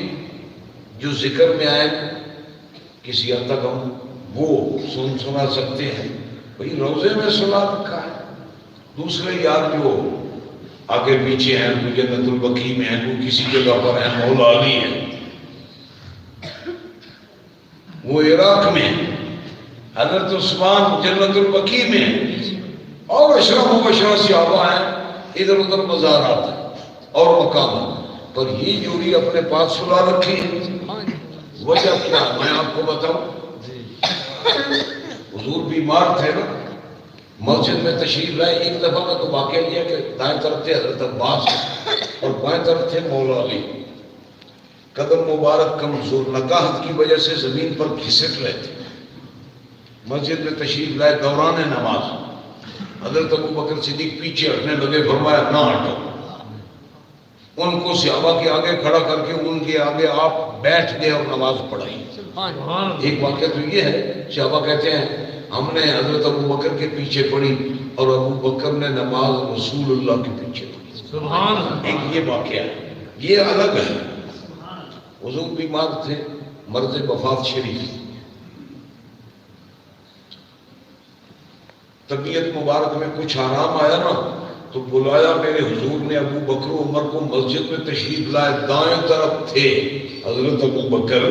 جو ذکر میں آئے، کسی حد تک ہم وہ سنا سکتے ہیں، بھئی روزے میں سنا رکھا ہے۔ دوسرے یار جو آگے پیچھے ہیں، کوئی جنت البقیع میں ہیں، کوئی کسی جگہ پر ہیں، مولا علی ہیں، وہ عراق میں ہیں، حضرت عثمان جنت البقیع میں ہیں، اور اشرف مبشرہ صحابہ ہیں، ادھر ادھر مزارات ہیں اور مقامات پر، یہ جوڑی اپنے پاس سلا رکھی ہے۔ وجہ کیا میں آپ کو بتاؤں، حضور بیمار تھے نا، مسجد میں تشریف لائے، ایک دفعہ کا تو واقعہ یہ ہے کہ دائیں طرف تھے حضرت عباس اور بائیں طرف تھے مولا علی، قدم مبارک کمزور، نکاحت کی وجہ سے زمین پر گھسٹ رہے تھے، مسجد میں تشریف لائے دوران نماز، حضرت ابو بکر صدیق پیچھے ہٹنے لگے، فرمایا نہ ہٹو، ان کو صحابہ کے آگے کھڑا کر کے ان کے آگے آپ بیٹھ گئے اور نماز پڑھائی۔ ایک واقعہ تو یہ ہے، صحابہ کہتے ہیں ہم نے حضرت ابو بکر کے پیچھے پڑھی اور ابو بکر نے نماز رسول اللہ کے پیچھے پڑھی۔ سبحان اللہ۔ ایک یہ واقعہ ہے، یہ الگ ہے۔ حضور بیمار تھے، مرض وفات شریف، طبیعت مبارک میں کچھ آرام آیا نا تو بلایا میرے حضور نے ابو بکر و عمر کو، مسجد میں تشریف لائے، دائیں طرف تھے حضرت ابو بکر،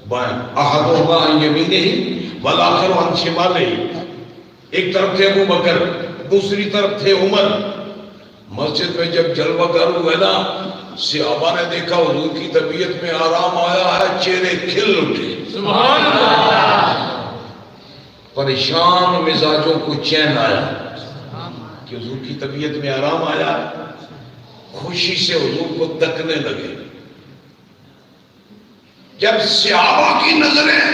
بائیں، احدہما عن یمینہ والآخر عن شمالہ، ایک طرف تھے ابو بکر، دوسری طرف تھے عمر۔ مسجد میں جب جلوہ گر ہوئے نا، صحابہ نے دیکھا حضور کی طبیعت میں آرام آیا ہے، چہرے کھل اٹھے، سبحان اللہ، پریشان مزاجوں کو چین آیا کہ حضور کی طبیعت میں آرام آیا، خوشی سے حضور کو تکنے لگے۔ جب صحابہ کی نظریں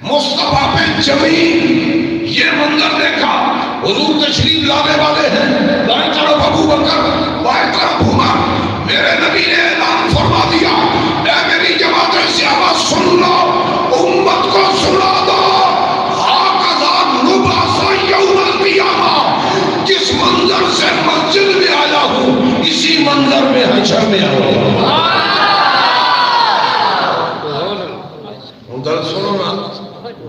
مصطفیٰ پہ جمی، یہ منظر دیکھا، حضور تشریف لانے والے ہیں، دائیں طرف ابو بکر، بائیں طرف عمر، میرے نبی نے اعلان فرما دیا، اے میری جماعت صحابہ سن لو، امت کو سنا دو، جس منظر سے مسجد میں آیا ہوں اسی منظر میں حشر میں آؤں۔ ادھر سنو نا،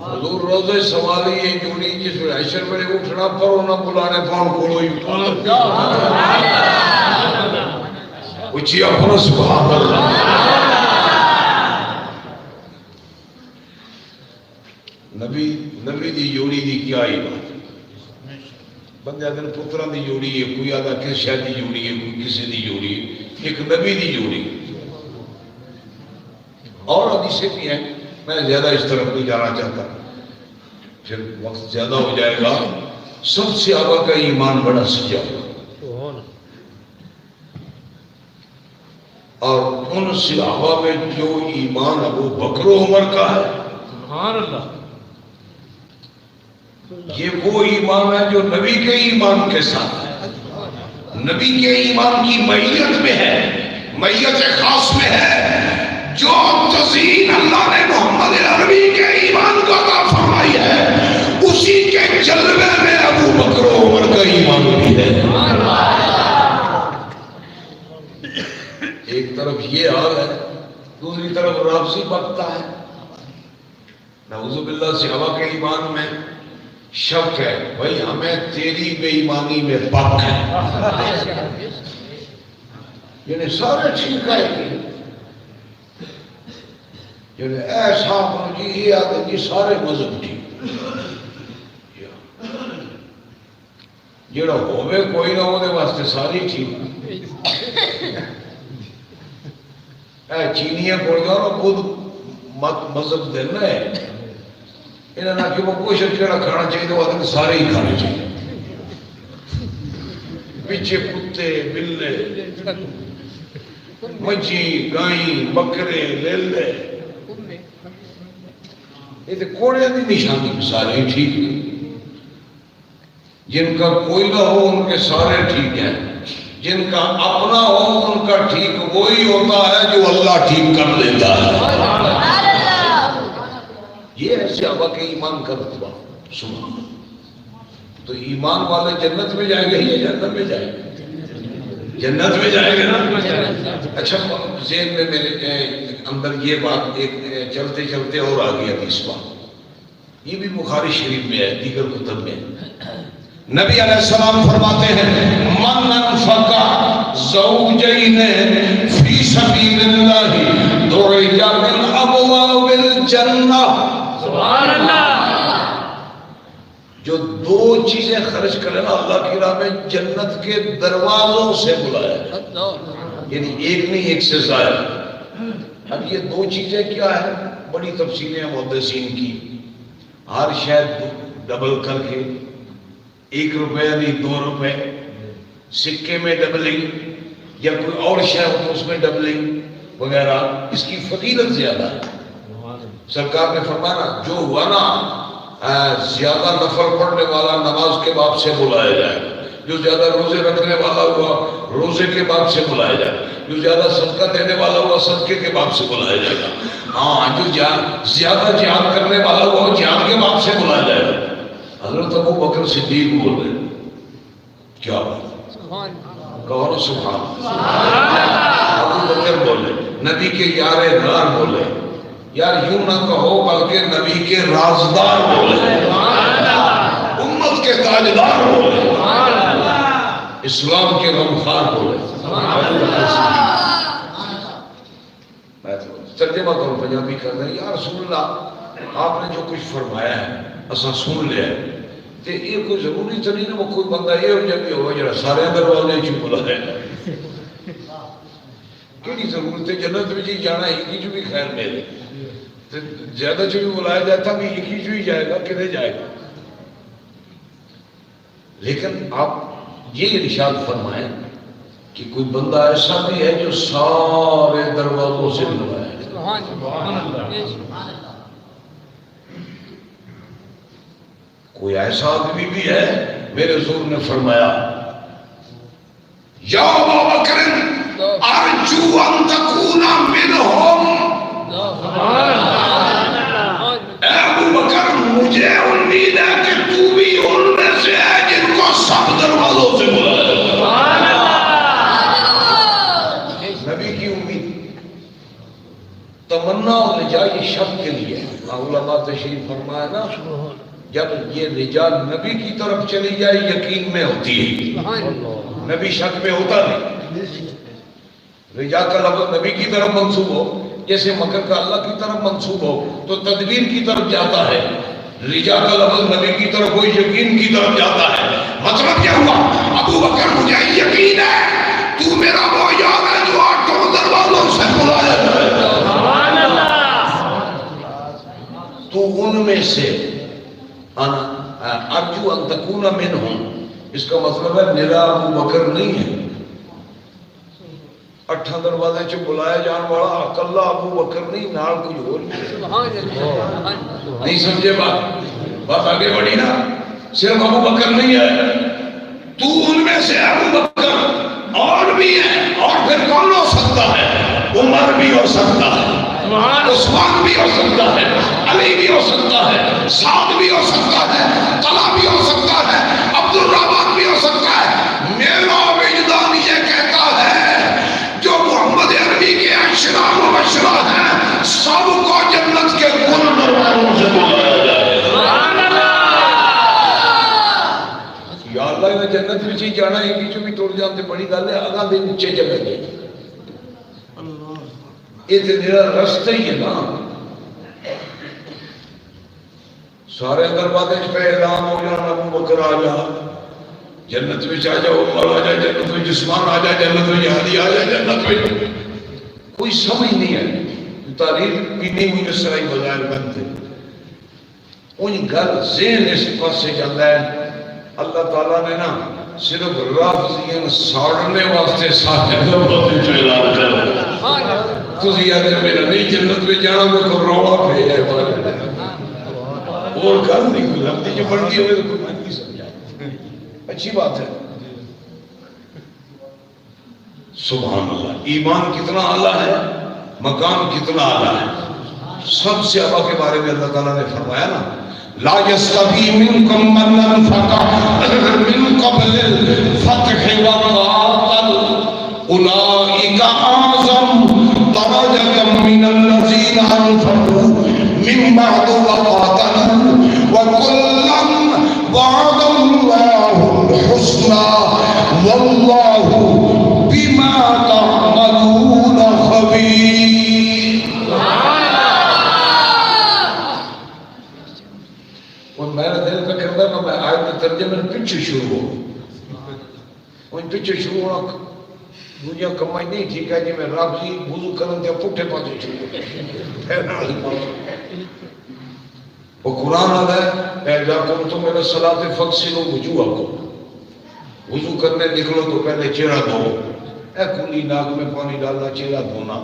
حضور روزے سوالی یہ جوڑی جس میں حشر میں اٹھنا پڑو نہ بلانے پاؤں کوئی اچھی اپنا سبحان اللہ۔ نبی دی جوڑی دی کیا ہی بات، بندے آدھے پترہ دی جوڑی ہے، کوئی آدھا کس شاید دی جوڑی ہے، کوئی کسی دی جوڑی ہے، ایک نبی دی جوڑی۔ اور حدیثیں بھی ہیں، میں زیادہ اس طرف نہیں جانا چاہتا، پھر وقت زیادہ ہو جائے گا۔ سب صحابہ کا ایمان بڑا سچا، اور ان صحابہ میں جو ایمان ابو بکر و عمر کا ہے، سبحان اللہ، یہ وہ ایمان ہے جو نبی کے ایمان کے ساتھ ہے، نبی کے ایمان کی معیت میں ہے، معیت خاص میں ہے، جو تزیین اللہ نے محمد عربی کے ایمان کو عطا فرمائی ہے، اسی کے جلوے میں ابو بکر و عمر کا ایمان بھی ہے۔ ایک طرف یہ حال ہے، دوسری طرف رافضی بکتا ہے، نعوذ باللہ صحابہ کے ایمان میں شک ہے، بھائی ہمیں تیری بے ایمانی میں پک ہے، یعنی سارے ٹھیک ہے، یعنی ایسا جی یہ آتے جی سارے مذہب ٹھیک، جڑا ہوئے کوئی نہ ہونے واسطے ساری ٹھیک۔ اے چینیاں پڑ گیا نا خود مذہب دینا ہے، انہوں نے کہ وہ کوشش کیڑا کھانا چاہیے وہ آدھے سارے ہی کھانے چاہیے، پیچھے کتے بلے مجھی گائیں بکرے لیلے، یہ تو کوڑے دی نشانی، سارے ہی ٹھیک ہیں، جن کا کوئی نہ ہو ان کے سارے ٹھیک ہیں، جن کا اپنا ہو ان کا ٹھیک وہی ہوتا ہے جو اللہ ٹھیک کر دیتا ہے۔ یہ ہے صحابہ کے ایمان کا رتبہ۔ سبحان اللہ۔ تو ایمان والے جنت میں جائیں گے یا جنت میں جائیں گے؟ جنت میں جائیں گے نا۔ اچھا ذہن میں میرے اندر یہ بات ایک چلتے چلتے اور آ گیا اس بات، یہ بھی بخاری شریف میں ہے، دیگر کتب میں نبی علیہ السلام فرماتے ہیں من انفق زوجین فی سبیل اللہ درج من ابواب الجنہ، سبحان اللہ، جو دو چیزیں خرچ کرے نا اللہ کی راہ میں جنت کے دروازوں سے بلایا، یعنی ایک نہیں ایک سے زائد۔ اب یہ دو چیزیں کیا ہے، بڑی تفصیلیں محدثین کی، ہر شاید ڈبل کر کے 1 روپے نہیں 2 روپے، سکے میں ڈبلنگ یا کوئی اور شے ہو تو اس میں ڈبلنگ وغیرہ، اس کی فضیلت زیادہ ہے۔ سرکار نے فرمایا جو ہوا نا زیادہ نفل پڑھنے والا نماز کے بعد سے بلایا جائے، جو زیادہ روزے رکھنے والا ہوا روزے کے بعد سے بلایا جائے، جو زیادہ صدقہ دینے والا ہوا صدقے کے بعد سے بلایا جائے گا، ہاں جو زیادہ جہاد کرنے والا ہوا جہاد کے بعد سے بلایا جائے گا۔ حضرت ابو بکر صدیق بول رہے کیا بات، کہو نا سبحان اللہ۔ ابو بکر بولے، نبی کے یار غار بولے، یار یوں نہ کہو بلکہ نبی کے رازدار بولے، امت کے تاجدار بولے، اسلام کے غمخوار بولے۔ میں ترجمہ کروں پنجابی کر رہے ہیں، یا رسول اللہ آپ نے جو کچھ فرمایا ہے اساں سن لیا ہے، تے یہ کوئی ضروری تو نہیں نا وہ کوئی بندہ یہ ہو جائے ہو جڑا سارے دروازے چ بلائے، کیڑی ضرورت ہے، جنت میں جانا ایک ہی جو بھی خیر میرے، زیادہ جو بھی بلایا جاتا بھی ایک ہی جو ہی جائے گا، کدھر جائے گا؟ لیکن آپ یہ ارشاد فرمائیں کہ کوئی بندہ ایسا بھی ہے جو سارے دروازوں سے بلایا ہے۔ کوئی ایسا آدمی بھی ہے، میرے حضور نے فرمایا یا ابا بکر ارجو ان تکون منہم، اے ابو بکر مجھے امید ہے کہ تو بھی ان میں سے ہے جن کو سب دروازوں سے بلایا جائے۔ نبی کی امید، تمنا اور رجا یہ شب کے لیے، علماء تشریف فرمایا نا جب یہ رجا نبی کی طرف چلی جائے یقین میں ہوتی ہے، نبی شک میں ہوتا نہیں۔ رجا کا لفظ نبی کی طرف منسوب ہو، جیسے مکر کا اللہ کی طرف منسوب ہو تو تدبیر کی طرف جاتا ہے، رجا کا لفظ نبی کی طرف ہو یقین کی طرف جاتا ہے۔ مطلب کیا ہوا، ابو بکر مجھے یقین ہے تو میرا وہ یار ہے جو آٹھوں دروازوں سے بلایا جائے، تو ان میں سے ارجو ان تکون منہم، اس کا مطلب ہے میرا ابو بکر نہیں ہے، 8 دروازے چ بلایا جان والا اکلا ابو بکر نہیں، نال کوئی اور نہیں سمجھے بات آگے بڑھی نا، صرف ابو بکر نہیں ہے، تو ان میں سے ابو بکر اور بھی ہے، اور پھر کون ہو سکتا ہے، عمر بھی ہو سکتا ہے، عثمان بھی ہو سکتا ہے، علی بھی ہو سکتا ہے، سعد بھی ہو سکتا ہے، طلحہ بھی ہو سکتا ہے، عبد الرحمن بھی ہو سکتا ہے۔ میرا وجدان یہ کہتا ہے جو محمد عربی کے عشرہ مبشرہ ہیں سب کو جنت کے کل دروازوں سے بلایا جائے۔ یا اللہ میں جنت میں جانا ہے کہ جو بھی توڑ جانتے بڑی گل ہے، اگاں دے نیچے جگہ گئی، یہ تو میرا رستہ ہی ہے نا۔ سارے دروازے پہ اعلان ہو جانا ابو بکر آ جا، جنت میں آ جا، عمر آ جا جنت میں، عثمان آ جا جنت میں، علی آ جا جنت میں، کوئی سمجھ نہیں ہے، تاریخ بھی نہیں ہوئی اس طرح ہی بظاہر بنتے، ان گھر ذہن اس پاس سے جاتا ہے۔ اللہ تعالیٰ نے نا صرف رافضین ساڑھنے واسطے سارے دروازے جو اعلان کر تسی یاد ہے میرا نہیں جنت میں جانا میں کو روڑا پہ ہے اور گل نہیں کوئی لگتی جو بڑھتی ہوئے تو کوئی نہیں سمجھا، اچھی بات ہے۔ سبحان اللہ، ایمان کتنا اعلیٰ ہے، مقام کتنا اعلیٰ ہے۔ سب سے اعلیٰ کے بارے میں اللہ تعالیٰ نے فرمایا نا لا يستوي منكم من انفق من قبل الفتح وقاتل اولئك اعظم درجة من الذين انفقوا من بعد وقاتلوا واللہ بما تعملون خبیر. اور میرا دل پہ کرتا ہے میں آیت کے ترجمے میں پیچھے شروع ہوں پیچھے شروع ہونا دنیا کمائی نہیں ٹھیک ہے جی میں رب جی وضو کرن دیا پٹھے پاسے شروع وہ قرآن آتا ہے اذا قمتم الى الصلاۃ فاغسلوا وجوہکم وضو کرنے نکلو تو پہلے چہرہ دھو اے کھلی ناک میں پانی ڈالنا چہرہ دھونا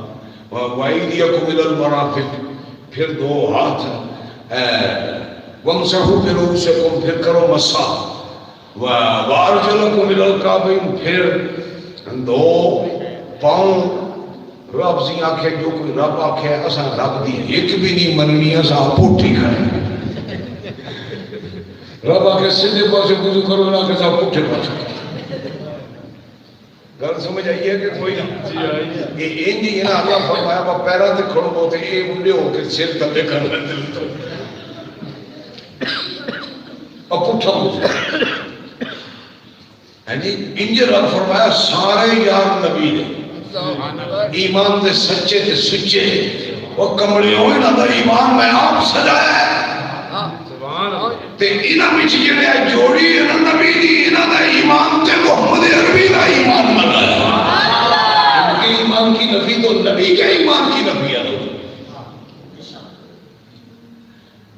وایدیکم الى المرافق پھر دو ہاتھ وامسحوا برؤوسکم پھر کرو مسح وارجلکم الى الکعبین پھر دو پاؤں. رب سی آکھے جو کوئی رب آکھے اساں رب دی ایک بھی نہیں مننی اساں پوٹھی کریں. رب آکھے سیدھے پاسے وضو کرو نہ کہ اساں پٹھے پاسے. گل سمجھ آئی ہے کہ کوئی نہ یہ انج ہی نا اللہ فرمایا با پیراں تے کھڑو ہوتے اے بڈھے ہو کے سر تلے کر لیندے اب پٹھا وضو ہے جی. انج رب فرمایا سارے یار نبی نے ایمان دے سچے تے سچے وہ کمڑے ہوئے نا دا ایمان میں آپ سجایا ہے تے انہاں وچ جڑے جوڑی ہے نا نبی دی انہاں دا ایمان تے محمد عربی دا ایمان منایا. ان کے ایمان کی نفی تو نبی کے ایمان کی نفی ہے.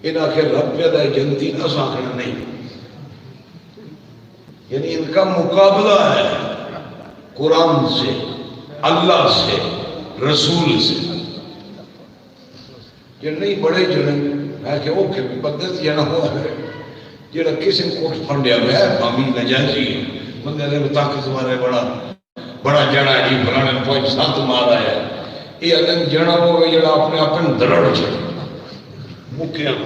انہاں کے رب پیدا جنتی نہ ساکھنا نہیں یعنی ان کا مقابلہ ہے قرآن سے اللہ سے رسول سے. یہ نہیں بڑے جڑے میں کہ وہ بدت جنا ہوا ہے جڑا کسی کو پھنڈیا ہے بامی نجازی بندے نے طاقت مارے بڑا جڑا جی فلانے پوچھ سات مارا ہے یہ الگ جڑا ہو گیا جڑا اپنے آپ میں درڑ چڑھ مکیاں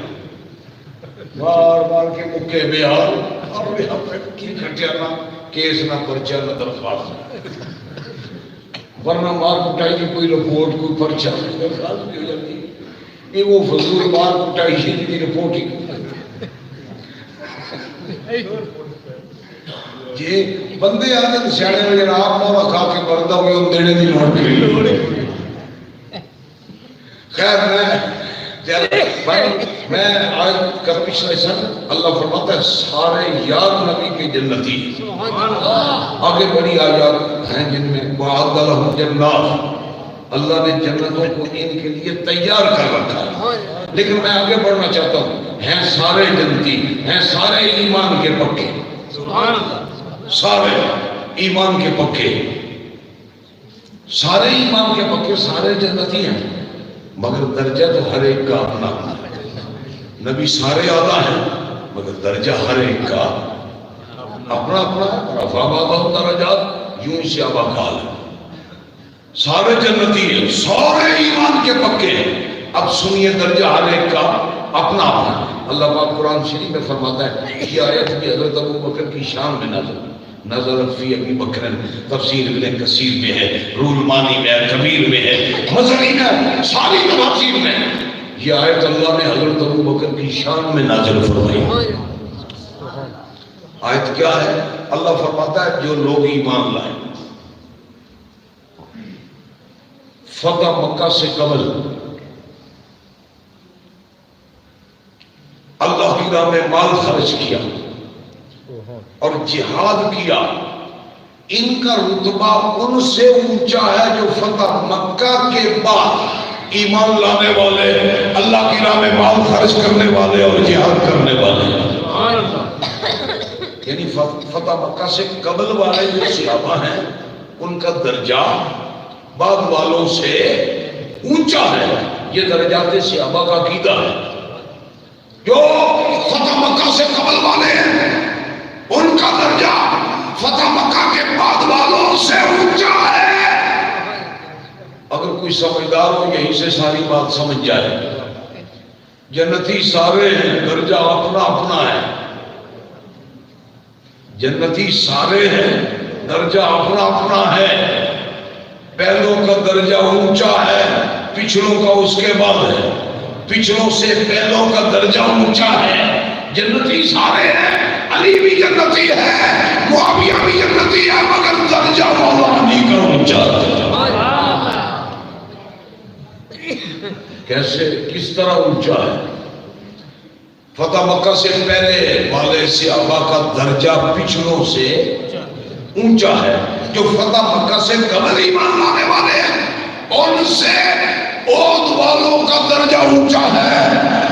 بار بار کے مکے بے حال اپنے آپ میں کی کھٹیا نہ کیس نہ پرچہ نہ درخواست ورنہ مار کٹائی کی کوئی رپورٹ کوئی پرچہ درخواست بھی ہو جاتی ہے. یہ وہ فضول مار کٹائی کی رپورٹ ہی یہ بندے آتے ہیں سیاڑے میں جناب آپ مورا کھا کے بردہ ہوئے ان دینے دی لوڑ کری. خیر میں آیت کا پچھلے سن اللہ فرماتا ہے سارے یار نبی کے جنتی آگے بڑی آیات ہیں جن میں وعد لہم جنات اللہ نے جنتوں کو ان کے لیے تیار کر رکھا ہے. لیکن میں آگے بڑھنا چاہتا ہوں ہیں سارے جنتی ہیں سارے ایمان کے پکے سارے ایمان کے پکے سارے ایمان کے پکے سارے جنتی ہیں مگر درجہ تو ہر ایک کا اپنا نبی سارے آدھا ہیں مگر درجہ ہر ایک کا اپنا اپنا ہے. رفع بعضهم درجات یوں سے ابا کال ہے. سارے جنتی ہیں سارے ایمان کے پکے ہیں. اب سنیے درجہ ہر ایک کا اپنا اپنا. اللہ پاک قرآن شریف میں فرماتا ہے یہ آیت بھی حضرت ابو بکر کی شان میں نظر فی ابی بکر تفسیر ابن کثیر میں ہے روح المانی میں ہے کبیر میں ہے مزنی میں ساری تفاسیر میں یہ آیت اللہ نے حضرت ابو بکر کی شان میں نازل فرمائی. آیت کیا ہے؟ اللہ فرماتا ہے جو لوگ ایمان لائیں فتح مکہ سے قبل اللہ کی راہ میں مال خرچ کیا اور جہاد کیا ان کا رتبہ ان سے اونچا ہے جو فتح مکہ کے بعد ایمان لانے والے اللہ کی راہ میں مال خرچ کرنے والے اور جہاد کرنے والے. یعنی فتح مکہ سے قبل والے جو صحابہ ہیں ان کا درجہ بعد والوں سے اونچا ہے. یہ درجات صحابہ کا عقیدہ ہے. جو فتح مکہ سے قبل والے ہیں ان کا درجہ فتح مکہ کے بعد والوں سے اونچا ہے. اگر کوئی سمجھدار ہو یہیں سے ساری بات سمجھ جائے. جنتی سارے ہیں درجہ اپنا اپنا ہے. جنتی سارے ہیں درجہ اپنا اپنا ہے. پہلوں کا درجہ اونچا ہے پچھلوں کا اس کے بعد ہے. پچھلوں سے پہلوں کا درجہ اونچا ہے. جنتی سارے ہیں. علی بھی جنتی ہے معاویہ بھی جنتی ہے اونچا ہے. کیسے, کس طرح اونچا ہے؟ فتح مکہ سے پہلے والے صحابہ کا درجہ پچھلوں سے اونچا ہے. جو فتح مکہ سے قبل ایمان لانے والے ہیں ان سے عہد والوں کا درجہ اونچا ہے,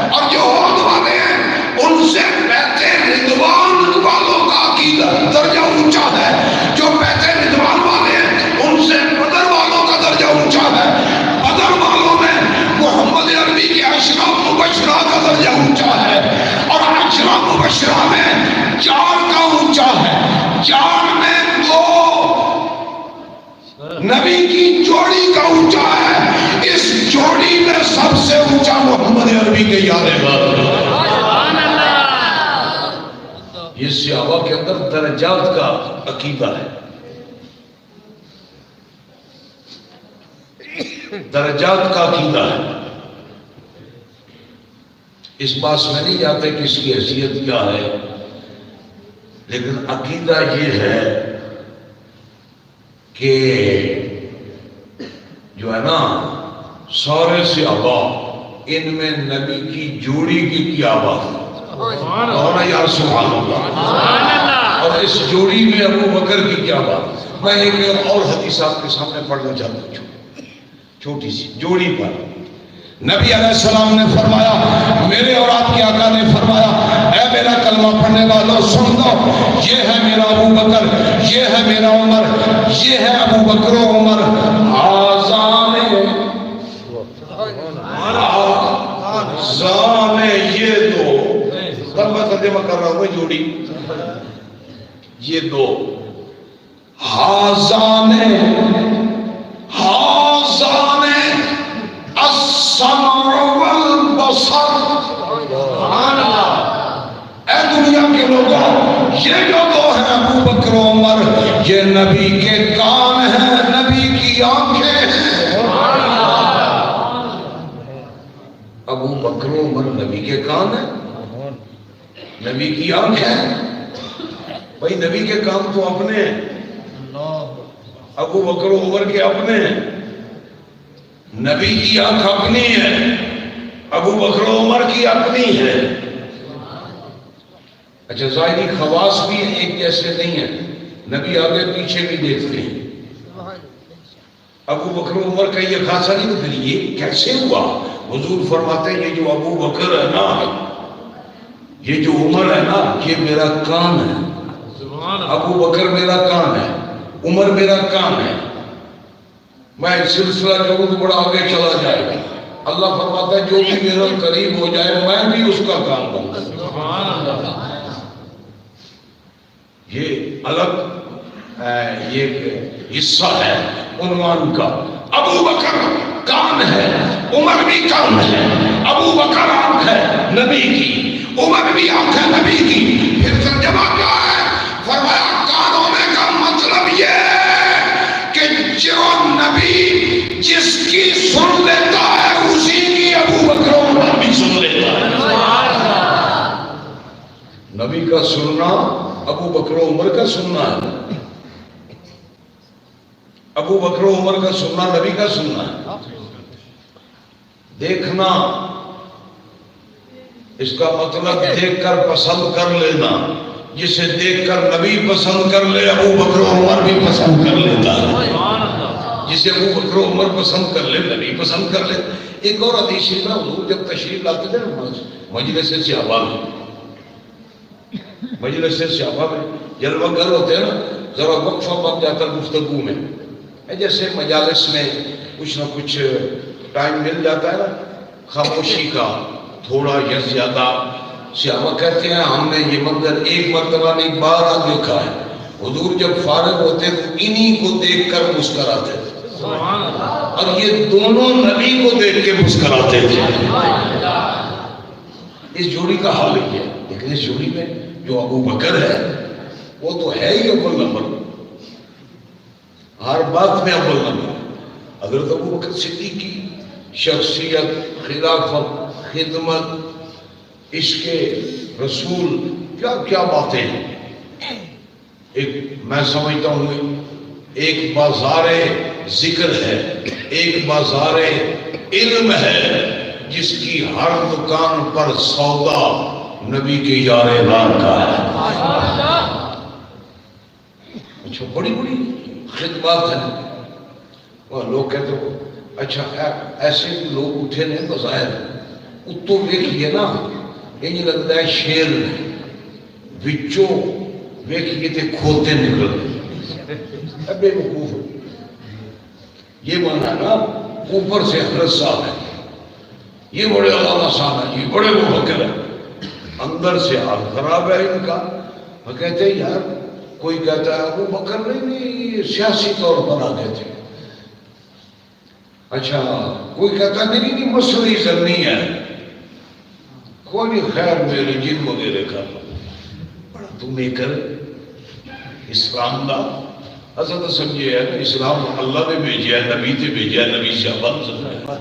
اور جو عہد والے ہیں ان سے بیت رضوان والوں کا عقیدہ درجہ اونچا ہے. جو بیت رضوان والے ہیں ان سے بدر والوں کا درجہ اونچا ہے. بدر والوں میں محمد عربی کے عشرہ مبشرہ کا درجہ اونچا ہے, اور عشرہ مبشرہ میں 4 کا اونچا ہے. 4 میں 2 نبی کی جوڑی کا اونچا ہے. اس جوڑی میں سب سے اونچا محمد عربی کے یار غار. یہ صحابہ کے اندر درجات کا عقیدہ ہے, درجات کا عقیدہ ہے. اس بات میں نہیں جاتے کس کی حیثیت کیا ہے, لیکن عقیدہ یہ ہے کہ جو ہے نا سارے صحابہ ان میں نبی کی جوڑی کی کیا بات ہے, اور یا سبحان اللہ, اور اس جوڑی میں ابو بکر کی کیا بات. میں ایک اور حدیث آپ کے سامنے پڑھنا چاہتا ہوں, چھوٹی سی جوڑی پر. نبی علیہ السلام نے فرمایا, میرے اور آپ کے آقا نے فرمایا, اے میرا کلمہ پڑھنے والوں سن لو, یہ ہے میرا ابو بکر, یہ ہے میرا عمر, یہ ہے ابو بکر و عمر, آزان یہ 2 کلمہ ترجمہ کر رہا ہوں جوڑی, یہ 2 ہازان السمع والبصر. اے دنیا کے لوگوں, یہ جو 2 ہیں ابو بکر و عمر, یہ نبی کے کان ہیں, نبی کی آنکھیں ہیں. ابو بکر و عمر نبی کے کان ہیں, نبی کی آنکھ ہے. بھائی نبی کے کام تو اپنے ہیں, ابو بکر و عمر کے اپنے ہیں. نبی کی آنکھ اپنی ہے, ابو بکر و عمر کی اپنی ہے. اچھا, ظاہری خواص بھی ایک جیسے نہیں ہیں, نبی آگے پیچھے بھی دیکھتے ہیں. ابو بکر و عمر کا یہ خاصا نہیں, تو پھر یہ کیسے ہوا؟ حضور فرماتے ہیں یہ جو ابو بکر ہے نا, یہ جو عمر ہے نا, یہ میرا کان ہے. ابو بکر میرا کان ہے, عمر میرا کان ہے. میں سلسلہ جو تو بڑا آگے چلا جائے گا. اللہ فرماتا ہے جو بھی میرا قریب ہو جائے میں بھی اس کا کام بنوں. یہ الگ یہ حصہ ہے عنوان کا. ابو بکر کان ہے, عمر بھی کان ہے. ابو بکر آنکھ ہے نبی کی, عمر بھی آنکھ ہے نبی کی. پھر ترجمہ کیا ہے؟ فرمایا کان ہونے کا مطلب یہ ہے کہ جو نبی جس کی سن لیتا ہے اسی کی ابو بکر و عمر بھی سن لیتا ہے. نبی کا سننا ابو بکر و عمر کا سننا ہے, ابو بکر و عمر کا سننا نبی کا سننا ہے. دیکھنا اس کا مطلب دیکھ کر پسند کر لینا. جسے دیکھ کر نبی پسند کر لے ابو بکر و عمر بھی پسند کر لیتا ہے. جسے ابو بکر و عمر پسند کر لے نبی پسند کر لے. ایک اور حدیث شریف میں حضور جب تشریف لاتے تھے نا مجلس صحابہ میں, مجلس صحابہ میں جلوہ گر ہوتے ہیں نا, ذرا وقفہ بن جاتا گفتگو میں. جیسے مجالس میں کچھ نہ کچھ ٹائم مل جاتا ہے نا خاموشی کا تھوڑا یا زیادہ. صحابہ کہتے ہیں ہم نے یہ منظر ایک مرتبہ نہیں 12 دیکھا ہے. حضور جب فارغ ہوتے تو انہی کو دیکھ کر مسکراتے تھے, اور یہ دونوں نبی کو دیکھ کے مسکراتے تھے. اس جوڑی کا حال ہی ہے. لیکن اس جوڑی میں جو ابو بکر ہے وہ تو ہے ہی اول نمبر, ہر بات میں اول نمبر. حضرت ابو بکر صدیق کی شخصیت, خلافت, خدمت, عشق رسول, کیا کیا باتیں ہیں. ایک میں سمجھتا ہوں ایک بازار ذکر ہے، ایک بازار علم ہے، جس کی ہر دکان پر سودا نبی کے یار غار کا ہے۔ اچھا بڑی بڑی خدمات ہیں، اور لوگ کہتے ہو اچھا ایسے بھی لوگ اٹھے نے بظاہر اتو ویکھیے نا یہ لگتا ہے شیر نے بچوں ویکھیے تے کھوتے نکل بے وقوف یہ مانا نا اوپر سے حضرت صاحب ہے، یہ بڑے علامہ صاحب ہیں، یہ بڑے مفکر ہیں، اندر سے حال خراب ہے ان کا۔ وہ کہتے ہیں یار کوئی کہتا ہے ابو بکر نہیں یہ سیاسی طور پر آ گئے تھے، اچھا کوئی کہتا نہیں مسئلہ ضمنی ہے، کوئی نہیں خیر میرے جن وغیرہ کا بڑا تمہیں کر اسلام دا حضرت سمجھے ہے کہ اسلام اللہ نے بھیجا ہے، نبی نے بھیجا ہے، نبی سے بن سکتا ہے۔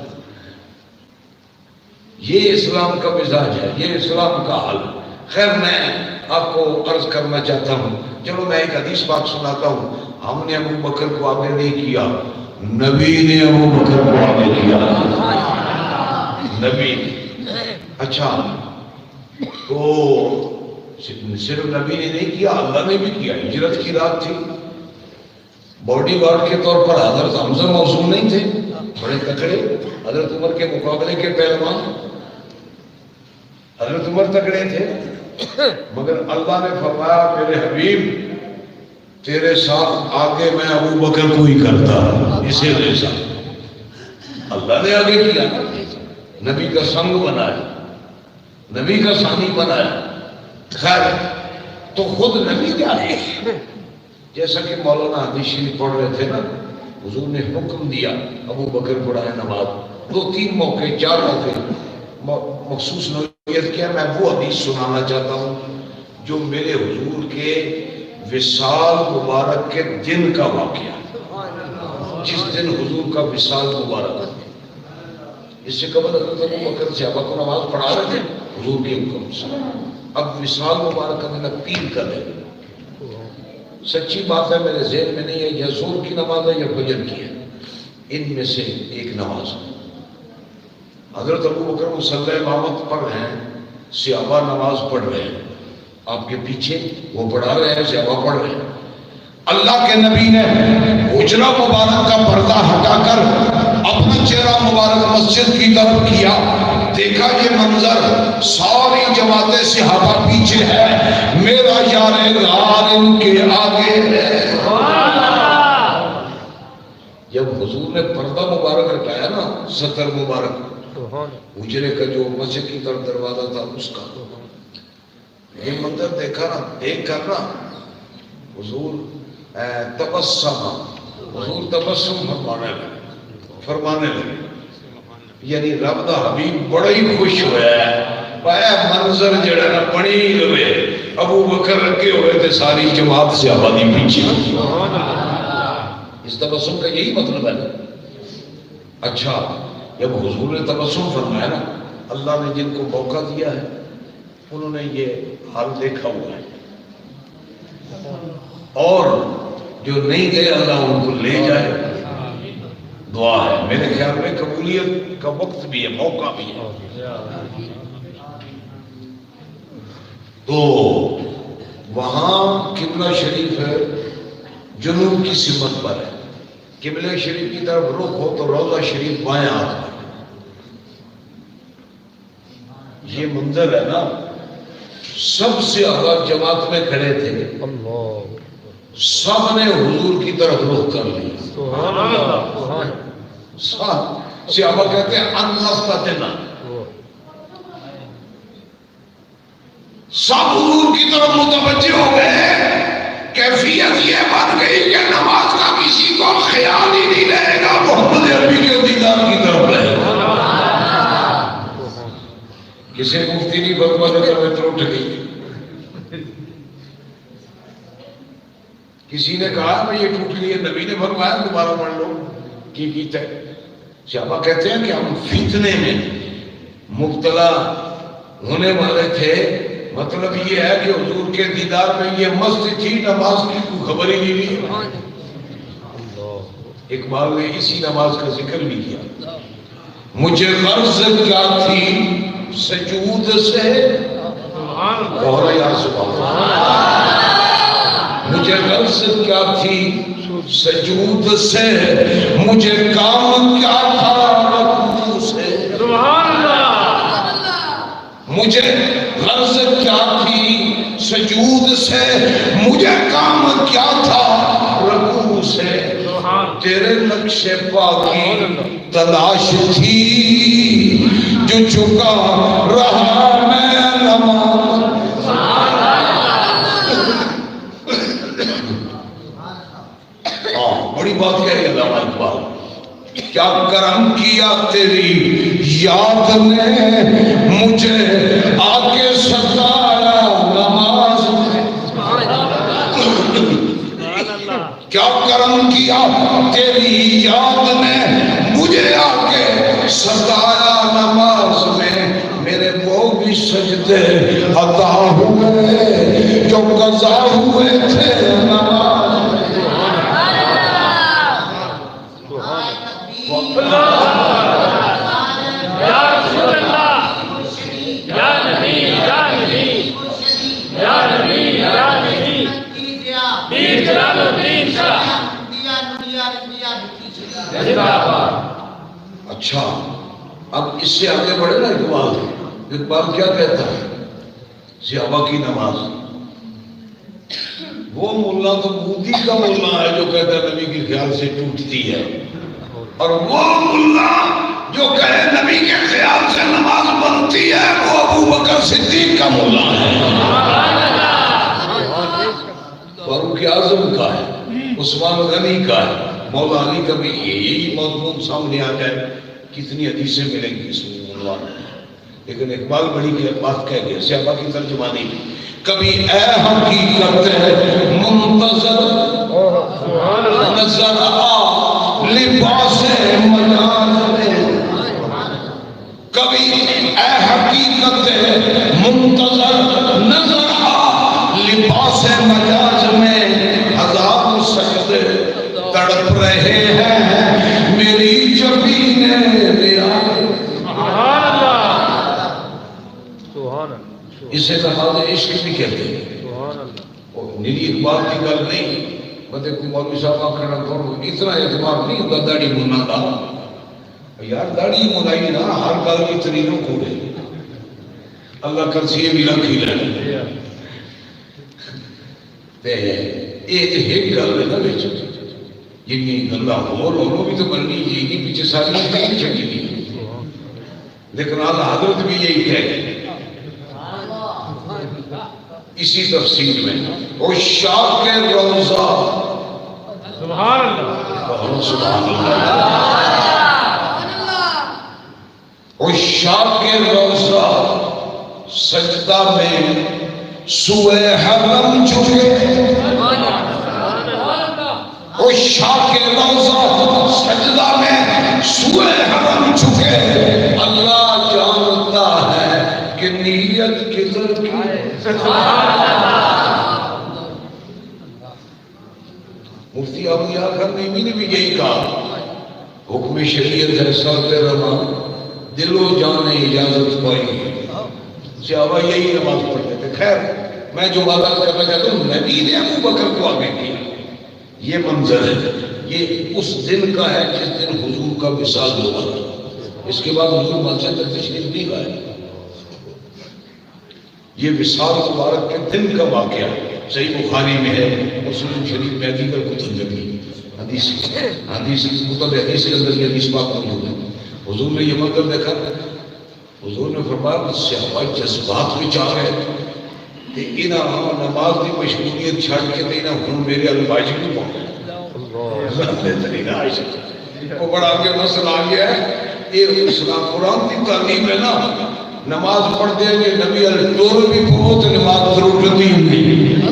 یہ اسلام کا مزاج ہے، یہ اسلام کا حل۔ خیر میں آپ کو عرض کرنا چاہتا ہوں، چلو میں ایک حدیث پاک سناتا ہوں۔ ہم نے ابو بکر کو آگے نہیں کیا، نبی نے ابو بکر کو آگے کیا، نبی نے۔ اچھا تو صرف نبی نے نہیں کیا، اللہ نے بھی کیا۔ ہجرت کی رات تھی، باڈی گارڈ کے طور پر حضرت حمزہ موصول نہیں تھے، بڑے تکڑے، حضرت عمر کے مقابلے کے پہلوان حضرت عمر تکڑے تھے، مگر اللہ نے فرمایا میرے حبیب تیرے ساتھ آگے میں ابو بکر کو ہی کرتا، اسے لے سا۔ اللہ نے آگے کیا، نبی کا سنگ بنایا، نبی کا ثانی بنایا۔ خیر تو خود نبی کیا ہے، جیسا کہ مولانا حدیث شریف پڑھ رہے تھے نا، حضور نے حکم دیا ابو بکر پڑھائے نماز، 2-3 موقع 4 موقع مخصوص نوعیت کیا۔ میں وہ حدیث سنانا چاہتا ہوں جو میرے حضور کے وصال مبارک کے دن کا واقعہ، جس دن حضور کا وصال مبارک۔ اس سے قبل حضرت ابو بکر صحابہ کو نماز پڑھا رہے تھے حضور کے حکم سے، اب وصال مبارک کا دن 3 کا دن۔ سچی بات ہے میرے ذہن میں نہیں ہے یا ظہر کی نماز ہے یا فجر کی ہے، ان میں سے ایک نماز ہے۔ حضرت ابو بکر مصلی امامت پر ہیں، صحابہ نماز پڑھ رہے ہیں، آپ کے پیچھے وہ پڑھا رہے ہیں، صحابہ پڑھ رہے ہیں۔ اللہ کے نبی نے حجرہ مبارک کا پردہ ہٹا کر اپنا چہرہ مبارک مسجد کی طرف کیا، دیکھا یہ منظر، ساری جماعت صحابہ پیچھے ہے، میرا یار غار ان کے آگے ہے۔ جب حضور نے پردہ مبارک ہٹایا نا، ستر مبارک حجرے کا جو مسجد کی طرف دروازہ تھا اس کا، یہ منظر دیکھا نا، دیکھ کر نا حضور تبسم، حضور تبسم فرمانے لگے، یعنی رب دا حبیب بڑا ہی خوش ہوا ہے، پایا منظر جڑا نا بنی لوے، ابو بکر رکھے ہوئے تھے، ساری جماعت سے آبادی پیچھے۔ اس تبسم کا یہی مطلب ہے نا۔ اچھا جب حضور نے تبسم فرمایا نا، اللہ نے جن کو موقع دیا ہے انہوں نے یہ حال دیکھا ہوا ہے، اور جو نہیں گئے اللہ ان کو لے جائے۔ دعا ہے میرے خیال میں، قبولیت کا وقت بھی ہے، موقع بھی ہے۔ تو وہاں قبلہ شریف ہے، جنوب کی سمت پر ہے، قبلہ شریف کی طرف رخ ہو تو روضہ شریف بائیں ہاتھ پر۔ یہ منظر ہے نا، سب سے اگر جماعت میں کھڑے تھے، سب نے حضور کی طرف رخ کر لی۔ صحابہ کہتے ہیں انفتنا، سب حضور کی طرف متوجہ ہو گئے۔ کیفیت یہ بن گئی کہ نماز کا کسی کو خیال ہی نہیں رہے گا، محمد عربی کے دیدار کی طرف رہے گا۔ کسی مفتی نہیں فتویٰ دیتا میں تو اٹھ گئی۔ کسی نے کہا میں یہ ٹوٹ لیے، نبی نے فرمایا دوبارہ پڑھ لو، کی کیتا ہے۔ صحابہ کہتے ہیں کہ ہم فتنے میں مبتلا ہونے والے تھے، مطلب یہ ہے کہ حضور کے دیدار میں یہ مسجد تھی، نماز کی کوئی خبر ہی نہیں لی۔ اقبال نے اسی نماز کا ذکر بھی کیا. مجھے غرض کیا تھی سجود سے اور یا سبحان اللہ. مجھے غرض کیا تھی سجود سے، مجھے کام کیا تھا رکوع سے. سبحان اللہ. مجھے غرض کیا تھی سجود سے، مجھے کام کیا تھا رکوع سے. تیرے نقش پا کی تلاش تھی جو چکا رہا میں نماز. بڑی بات کہہ رہی ہے علامہ اقبال. کیا کرم کیا تیری یاد نے مجھے آگے ستایا نماز میں. کیا کرم کیا تیری یاد نے مجھے آگے ستایا نماز میں. میرے وہ بھی سجدے عطا ہوئے جو قضا ہوئے تھے نماز میں. یا رسول اللہ، یا نبی، یا نبی، یا نبی، یا نبی، پیر جلال الدین شاہ زندہ باد. اچھا اب اس سے آگے بڑھے نا اقبال. اقبال کیا کہتا ہے؟ صحابہ کی نماز. وہ ملا تو مودی کا ملا ہے جو کہتا ہے نبی کے خیال سے ٹوٹتی ہے، اور وہ ملا جو کہے نبی کے خیال سے نماز بنتی ہے وہ ابو بکر صدیق کا ملا ہے. فاروق اعظم کا ہے، عثمان غنی کا ہے، مولا علی کا بھی یہی مضمون سامنے آ جائے کتنی حدیثیں ملیں گی اس عنوان میں. لیکن اقبال بڑی بات کہہ گیا. صحابہ کی ترجمانی کبھی اے حقیقت منتظر نظر آ لباس مجاز میں. کبھی اے حقیقت منتظر نظر آ لباس مجاز میں. ہزار سجدے تڑپ رہے ہیں میری جبین ریاض. اسے نماز عشق بھی کہتے ہیں. اور میری اقبال کی گل نہیں. مطلب کوئی مولوی صاحب آخر کرو اتنا اعتماد نہیں ہوتا داڑھی منا کا. یار داڑھی منائی نا ہر گل کی ترینوں کوڑے اللہ کرسی بھی رکھ ہی لے. یہ ایک گل ہے نا بچ جن گلا ہو بھی تو بننی یہ پیچھے ساری نہیں چکی نہیں. لیکن اعلیٰ حضرت بھی یہی کہہ گئے اسی تفسیر میں. عشاق روضہ سبحان اللہ، سبحان اللہ. عشاق روضہ سجدہ میں سوئے حرم جھکے. عشاق روضہ سجدہ میں سوئے حرم جھکے. اللہ جانتا ہے کہ نیت کدھر کی. مفتی ابو یعقوب نعیمی نے بھی یہی کہا حکم شریعت ہے سر رواں دل و جان نے اجازت پائی. صحابہ یہی نماز پڑھتے تھے. خیر میں جو بات کرنا چاہتا ہوں نبی نے ابو بکر کو آگے کیا. یہ منظر ہے، یہ اس دن کا ہے جس دن حضور کا وصال ہوا. اس کے بعد حضور مسجد تک تشریف نہیں لائے. یہ وصال مبارک کے دن کا واقعہ صحیح بخاری میں ہے، مسلم شریف میں دیگر کتب میں بھی حدیث کتب حدیث کے اندر یہ حدیث بات موجود ہے. حضور نے یہ منظر دیکھا. حضور نے فرمایا صحابہ جذبات میں چاہ رہے کہ انہاں نماز کی مشغولیت چھڑ کے دینا ہوں میرے الواجب نہیں پہنچے. وہ بڑا آگے مسئلہ آ گیا ہے. یہ اسلام قرآن کی تعلیم ہے نا. نماز پڑھ دیں گے نبی الدور بھی بہت نماز ضرورت ہی نہیں.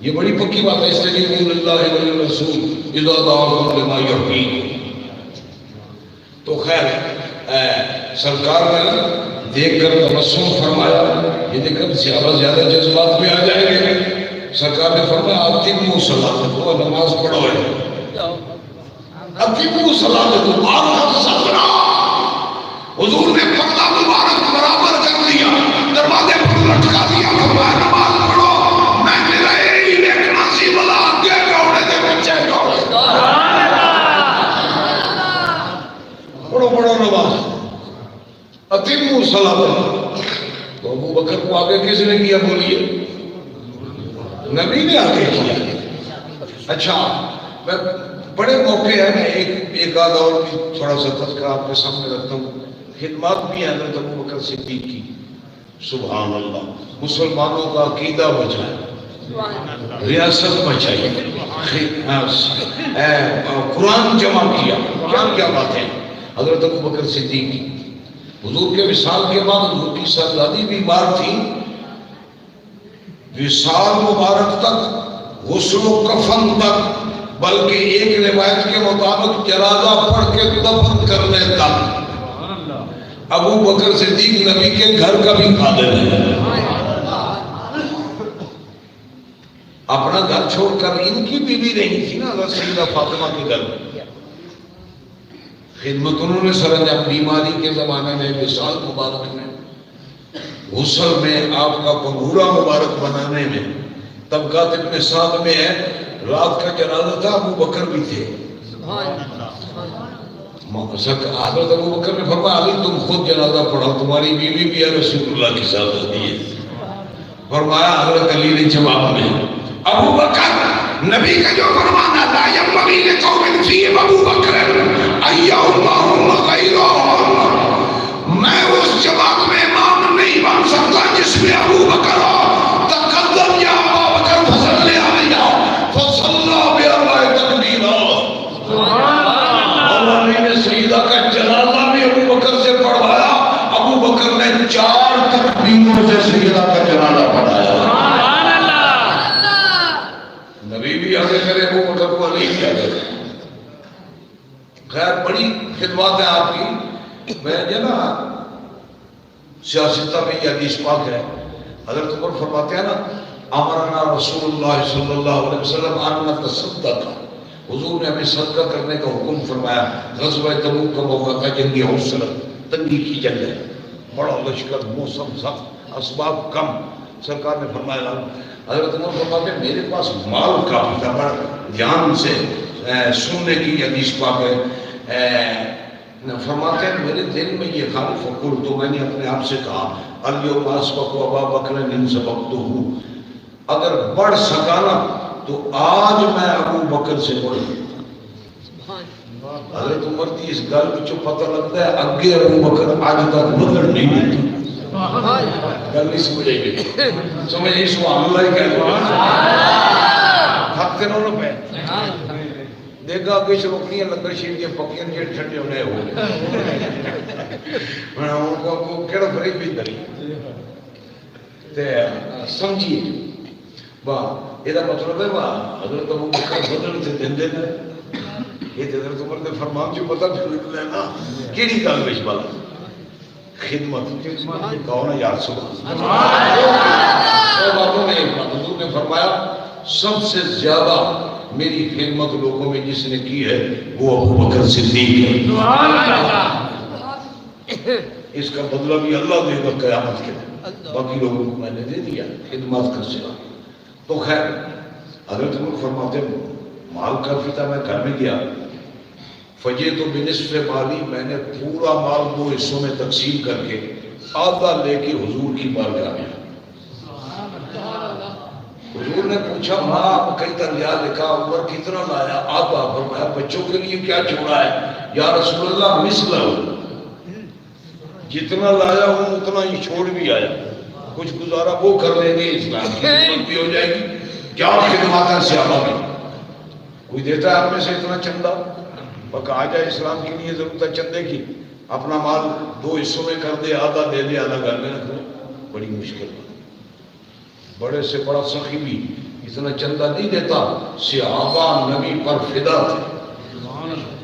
یہ بڑی پکی بات ہے. استجیبوا للہ وللرسول اذا دعاکم لما یحییکم. تو خیر سرکار نے دیکھ کر تبسم فرمایا. یہ دیکھ کر صحابہ زیادہ جذبات میں آ جائیں گے. سرکار نے فرمایا اتموا الصلاۃ، وہ نماز پڑھو ہے. اتموا صلاۃ مبارک صدرا، حضور نے پردہ مبارک برابر کر دیا، دروازے پر لٹکا دیا، فرمایا نماز پڑھو، میں میرا یہی دیکھنا سی بلا آگے جوڑے دے پیچھے جوڑے، پڑھو پڑھو نماز، اتموا صلاۃ۔ تو ابو بکر کو آگے کس نے کیا بولیے؟ نبی نے آگے کیا۔ اچھا میں بڑے موقع ہے، میں ایک آدھا اور بھی تھوڑا سا تذکرہ آپ کے سامنے رکھتا ہوں۔ خدمات بھی ہیں حضرت ابو بکر صدیق کی، سبحان اللہ، مسلمانوں کا عقیدہ بچایا، ریاست بچائی، قرآن جمع کیا، کیا کیا باتیں حضرت ابو بکر صدیق کی۔ حضور کے وصال کے بعد حضور کی شہزادی بیمار تھی، وصال مبارک تک، غسل و کفن تک، بلکہ ایک روایت کے مطابق جنازہ پڑھ کے دفن کرنے تک ابو بکر صدیق نبی کے گھر کا بھی خادم ہے۔ اپنا گھر چھوڑ کر، ان کی بیوی نہیں تھی نا حضرت سیدہ فاطمہ کے گھر میں، خدمت انہوں نے سر انجام، بیماری کے زمانے میں، وصال مبارک میں، غسل میں، آپ کا پنگورا مبارک بنانے میں۔ طبقات ابن سعد میں ہے، رات کا جنازہ تھا، ابو بکر بھی تھے۔ حضرت ابو بکر نے فرمایا علی تم خود جنازہ پڑھاؤ، تمہاری بیوی بھی ہے رسول اللہ کی شہزادی ہے۔ فرمایا حضرت علی نے جواب میں، ابو بکر، نبی کا جو فرمانا لا ينبغي لقوم فيهم ابو بکر ايهما غيرهم، میں اس جماعت میں امام نہیں بن سکتا جس میں ابو بکر ہو۔ تقدم یا ابو بکر فصلی علیہ فصلی باربع تکبیرات، اللہ نے سیدہ کا جنازہ بھی ابو بکر سے پڑھوایا، ابو بکر نے 4 تکبیروں سے سیدہ کا جنازہ پڑھایا۔ نبی بھی آگے کرے، ابو بکر کو علی بھی آگے کرے۔ خیر بڑی خدمات ہیں آپ کی۔ میں جو نا سیاستہ میں یہ حدیث پاک ہے، حضرت عمر فرماتے ہیں نا، امرنا رسول اللہ صلی اللہ علیہ وسلم ان نتصدق، حضور نے ہمیں صدقہ کرنے کا حکم فرمایا۔ غزوہ تبوک کا موقع تھا، جنگ عسرت، تنگی کی جنگ ہے، بڑا لشکر، موسم سخت، اسباب کم، سرکار نے فرمایا، حضرت عمر فرماتے ہیں میرے پاس مال کافی تھا، بڑا دھیان سے سننے کی حدیث پاک ہے۔ فرماتے ہیں میرے دل میں یہ خیال فکر، تو میں نے اپنے آپ سے کہا الیوم اسبق ابا بکر ان سبقتہ، اگر بڑھ سکانا تو آج میں ابو بکر سے بڑھ۔ حضرت عمر کی اس گل میں پتہ لگتا ہے اگے ابو بکر آج تک بدل نہیں ملتا، گل نہیں سمجھائی گئی، سمجھے سبحان اللہ ہی کہہ دو، تھکتے نہ پہ دیکھا کہ روکنیاں لنگر شریف کی پکیاں جی ٹھنڈے ہونے ہو گئے، کہڑا فریق بھی کری سمجھیے واہ، یہ مطلب ہے واہ حضرت ابو بکر بدل سے دن دن ہے، یہ حضرت عمر نے فرمان جو پتہ پھر نکلے نا کیڑی گل وچ والا خدمت کہو نا یار سبحان اللہ۔ باتوں میں حضور نے فرمایا سب سے زیادہ میری خدمت لوگوں میں جس نے کی ہے وہ ابو بکر صدیق ہے، اس کا بدلہ بھی اللہ دے گا قیامت کے دن، باقی لوگوں کو میں نے دے دیا خدمات کا سوا۔ تو خیر حضرت عمر فرماتے ہیں مال کافی تھا، میں گھر میں گیا، فجے تو بنصف مالی، میں نے پورا مال 2 حصوں میں تقسیم کر کے آدھا لے کے حضور کی بارگاہ میں۔ حضور نے پوچھا ماں آپ کئی دریا لکھا، عمر کتنا لایا؟ آدھا۔ فرمایا بچوں کے لیے کیا چھوڑا ہے؟ یا رسول اللہ مثلہ، جتنا لایا ہوں اتنا ہی چھوڑ بھی آیا، کچھ گزارا وہ کر لیں گے، اسلام کی خدمت بھی ہو جائے گی۔ کیا خدمات ہیں صحابہ کی؟ کوئی دیتا ہے آپ میں سے اتنا چندہ؟ بقا آ جائے اسلام کے لیے ضرورت ہے چندے کی، اپنا مال 2 حصوں میں کر دے، آدھا دے دے آدھا گھر میں رکھ دے، بڑی مشکل ہے۔ بڑے سے بڑا سخی بھی اتنا چندہ نہیں دیتا، صحابہ نبی پر فدا تھے۔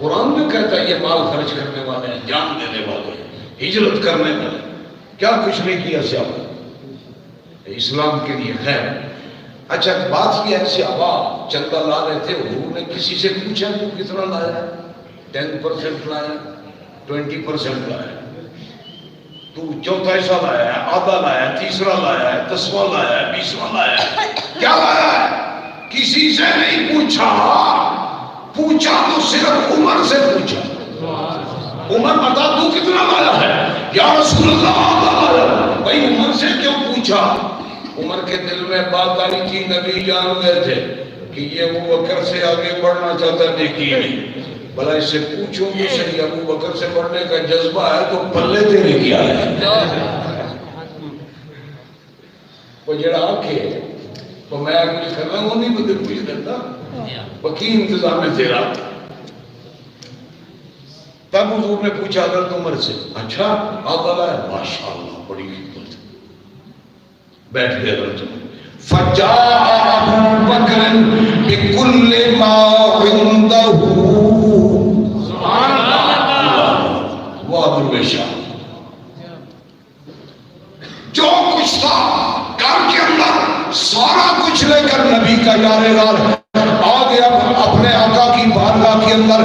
قرآن میں کہتا ہے یہ مال خرچ کرنے والے ہیں، جان دینے والے ہیں، ہجرت کرنے والے، کیا کچھ نہیں کیا صحابہ اسلام کے لیے۔ خیر اچھا بات یہ ہے صحابہ چندہ لا رہے تھے، حضور نے کسی سے پوچھا تو کتنا لایا ہے؟ 10% لایا 20% لایا, تو چوتھا حصہ لایا ہے, آدھا لایا ہے, تیسرا لایا ہے, 10واں لایا ہے, 20واں لایا ہے, کیا لایا ہے؟ کسی سے نہیں پوچھا, پوچھا تو صرف عمر سے پوچھا. عمر بتا تو کتنا لایا ہے؟ یا رسول اللہ آدھا لایا. بھائی عمر سے کیوں پوچھا؟ عمر کے دل میں بات آئی تھی, نبی جان گئے تھے کہ یہ ابو بکر سے آگے بڑھنا چاہتا ہے نیکی میں, بھلا اس سے پوچھوں گے صحیح, ابو بکر سے بڑھنے کا جذبہ ہے تو پلے تیرے کیا ہے؟ وہ جڑا آنکھے تو میں کچھ کر رہا ہوں, نہیں بدل پوچھ دیتا وکی انتظام ہے تیرا. تب حضور نے پوچھا حضرت عمر سے, اچھا آقا ہے, ماشاءاللہ بڑی خدمت. بیٹھ گئے حضرت عمر. فجاء ابو بکر بكل ما عنده, سبحان اللہ, واہ درویشہ, جو کچھ تھا گھر کے اندر سارا کچھ لے کر نبی کا یار غار آ گیا, اپنے آقا کی بارگاہ کے اندر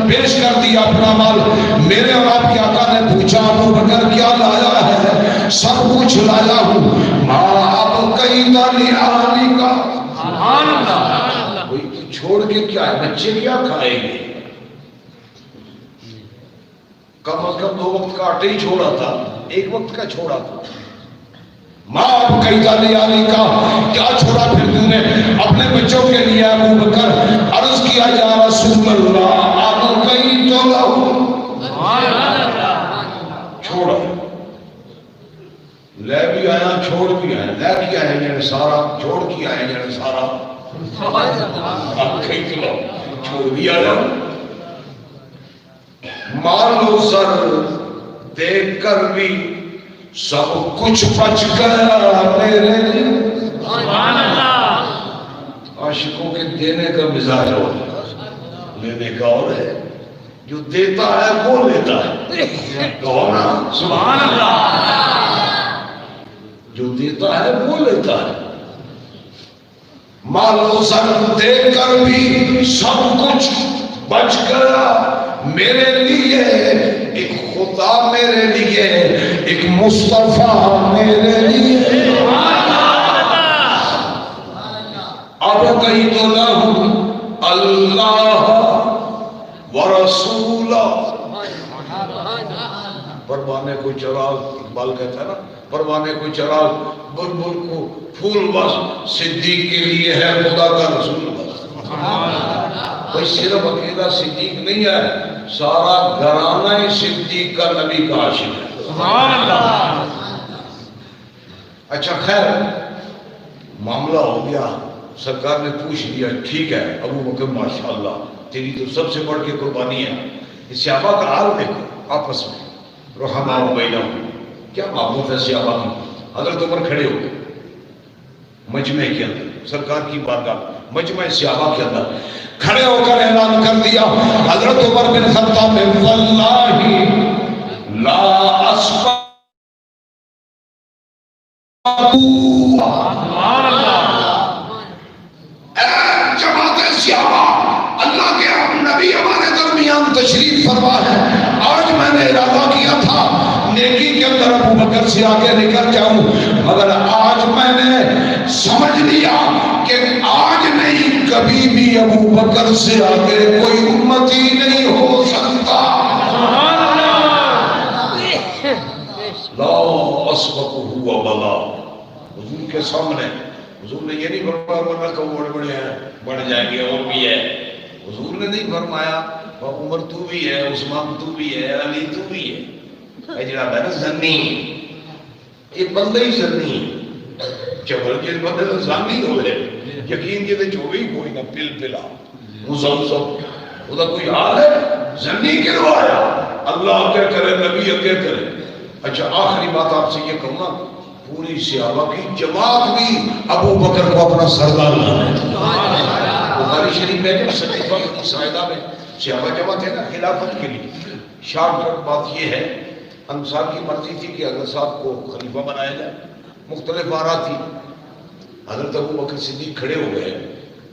پیش کر دیا اپنا مال. میرے اور آپ کے آقا نے پوچھا ابو بکر کیا لایا ہے؟ سب کچھ لایا ہوں. ماں اب کئی دالی آلی کا, سبحان اللہ, کوئی تو چھوڑ کے کیا ہے, بچے کیا کھائیں گے؟ کم از کم 2 وقت کا آٹے ہی چھوڑا تھا, 1 وقت کا چھوڑا تھا. ماں اب کئی دالی آلی کا, کیا چھوڑا پھر تم نے اپنے بچوں کے لیے؟ ابو بکر عرض کیا یا رسول اللہ اب کئی تو لاؤ, چھوڑا, لے بھی آیا چھوڑ بھی آیا, لے بھی آیا جانے سارا, چھوڑ کی آیا جانے سارا, اب کئی تو لاؤ, چھوڑ بھی آیا. مالو سر دیکھ کر بھی سب کچھ بچ گیا میرے لیے, سبحان اللہ. عاشقوں کے دینے کا مزاج اور ہے, لینے کا اور ہے. جو دیتا ہے وہ لیتا ہے, کون ہے؟ سبحان اللہ. جو دیتا ہے وہ لیتا ہے. مالو سر دیکھ کر بھی سب کچھ بچ گیا میرے لیے, ایک خدا میرے لیے, ایک مصطفیٰ میرے لیے. اب کہیں تو لہو اللہ ورسولہ. پروانے کو چراغ, اقبال کہتا ہے نا, پروانے کو چراغ, بلبل کو پھول بس, صدیق کے لیے ہے خدا کا رسول بس. کوئی صرف اکیلا صدیق نہیں ہے, سارا گھرانہ صدیق کا نبی کا عاشق ہے. سبحان اللہ. اچھا خیر, معاملہ ہو گیا, سرکار نے پوچھ لیا, ٹھیک ہے ابو بکر ماشاءاللہ تیری تو سب سے بڑھ کے قربانی ہے. صحابہ کا حال دیکھو آپس میں, رحماء بینہم, کیا محبت ہے صحابہ کی. حضرت عمر کھڑے ہو گئے مجمع کے اندر, سرکار کی بارگاہ مجمع صحابہ کے اندر کھڑے ہو کر اعلان کر دیا, حضرت عمر بن خطاب واللہ لا اسبق, سبحان اللہ. اے جماعت صحابہ, اللہ کے نبی ہمارے درمیان تشریف فرما ہے. آج میں نے ارادہ کیا تھا نیکی کے اندر ابو بکر سے آگے نکل جاؤں, مگر آج میں نے سمجھ لیا کہ آج نہیں کبھی بھی ابو بکر سے آگے کوئی امتی نہیں ہو سکتا. لا اسبقہ ولا, حضور کے سامنے حضور نے یہ نہیں فرمایا ورنہ کہ بڑے بڑے ہیں بڑھ جائیں گے اور بھی ہے. حضور نے نہیں فرمایا عمر تو بھی ہے, عثمان تو بھی ہے, علی تو بھی ہے. اے جناب ہے نا زنی, یہ بندہ ہی زنی ہے. چبر کے بندے تو زنی ہو گئے, یقین کے جو بھی کوئی نہ پل پلا مزمزم, وہ کوئی حال ہے زنی کیوں آیا؟ اللہ کیا کرے, نبی کیا کرے. اچھا آخری بات آپ سے یہ کہوں گا, پوری صحابہ کی جماعت بھی ابو بکر کو اپنا سردار لانا ہے. بخاری شریف میں جب صحیفہ سائدہ میں صحابہ جمع تھے نا خلافت کے لیے, شارٹ کٹ بات یہ ہے, انصار کی مرضی تھی کہ حضرت صاحب کو خلیفہ بنایا جائے, مختلف آراء تھی. حضرت ابو بکر صدیق کھڑے ہو گئے,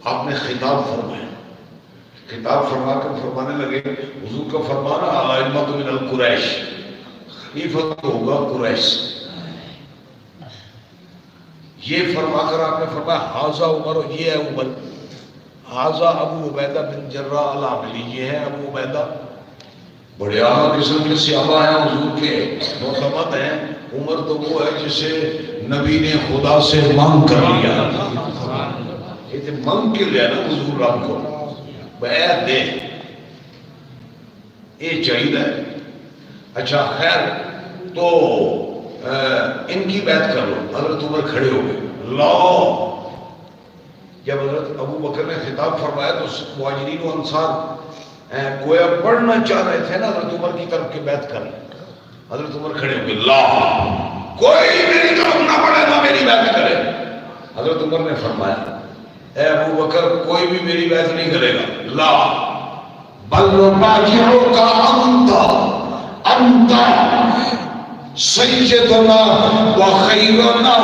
آپ نے خطاب فرمایا, خطاب فرما کر فرمانے لگے حضور کا فرمانا الائمۃ من القریش، خلیفہ ہوگا قریش سے۔ یہ فرما کر آپ نے فرمایا حاذا عمر، یہ ہے عمر، حاذا ابو عبیدہ بن جراح العاملی، یہ ہے ابو عبیدہ۔ بڑے اعلیٰ قسم کے صحابہ ہیں حضور کے، معتمد ہیں۔ عمر تو وہ ہے جسے نبی نے خدا سے مانگ کر لیا، یہ تو مانگ کے لیا نا حضور رب کو، بیعت دے، یہ چاہیے۔ اچھا خیر، تو ان کی بیعت کر لو۔ حضرت عمر کھڑے ہو گئے، لاؤ۔ جب حضرت ابو بکر نے خطاب فرمایا تو مہاجرین و انصار گویا پڑھنا چاہ رہے تھے نا حضرت عمر کی طرف کے بیعت کر لیں۔ حضرت عمر کھڑے ہو گئے، لا، کوئی میری طرف نہ پڑھے نہ میری بیعت کرے۔ حضرت عمر نے فرمایا اے ابو بکر کوئی بھی میری بیعت نہیں کرے گا، لا بل نبایعک انت سیدنا و خیرنا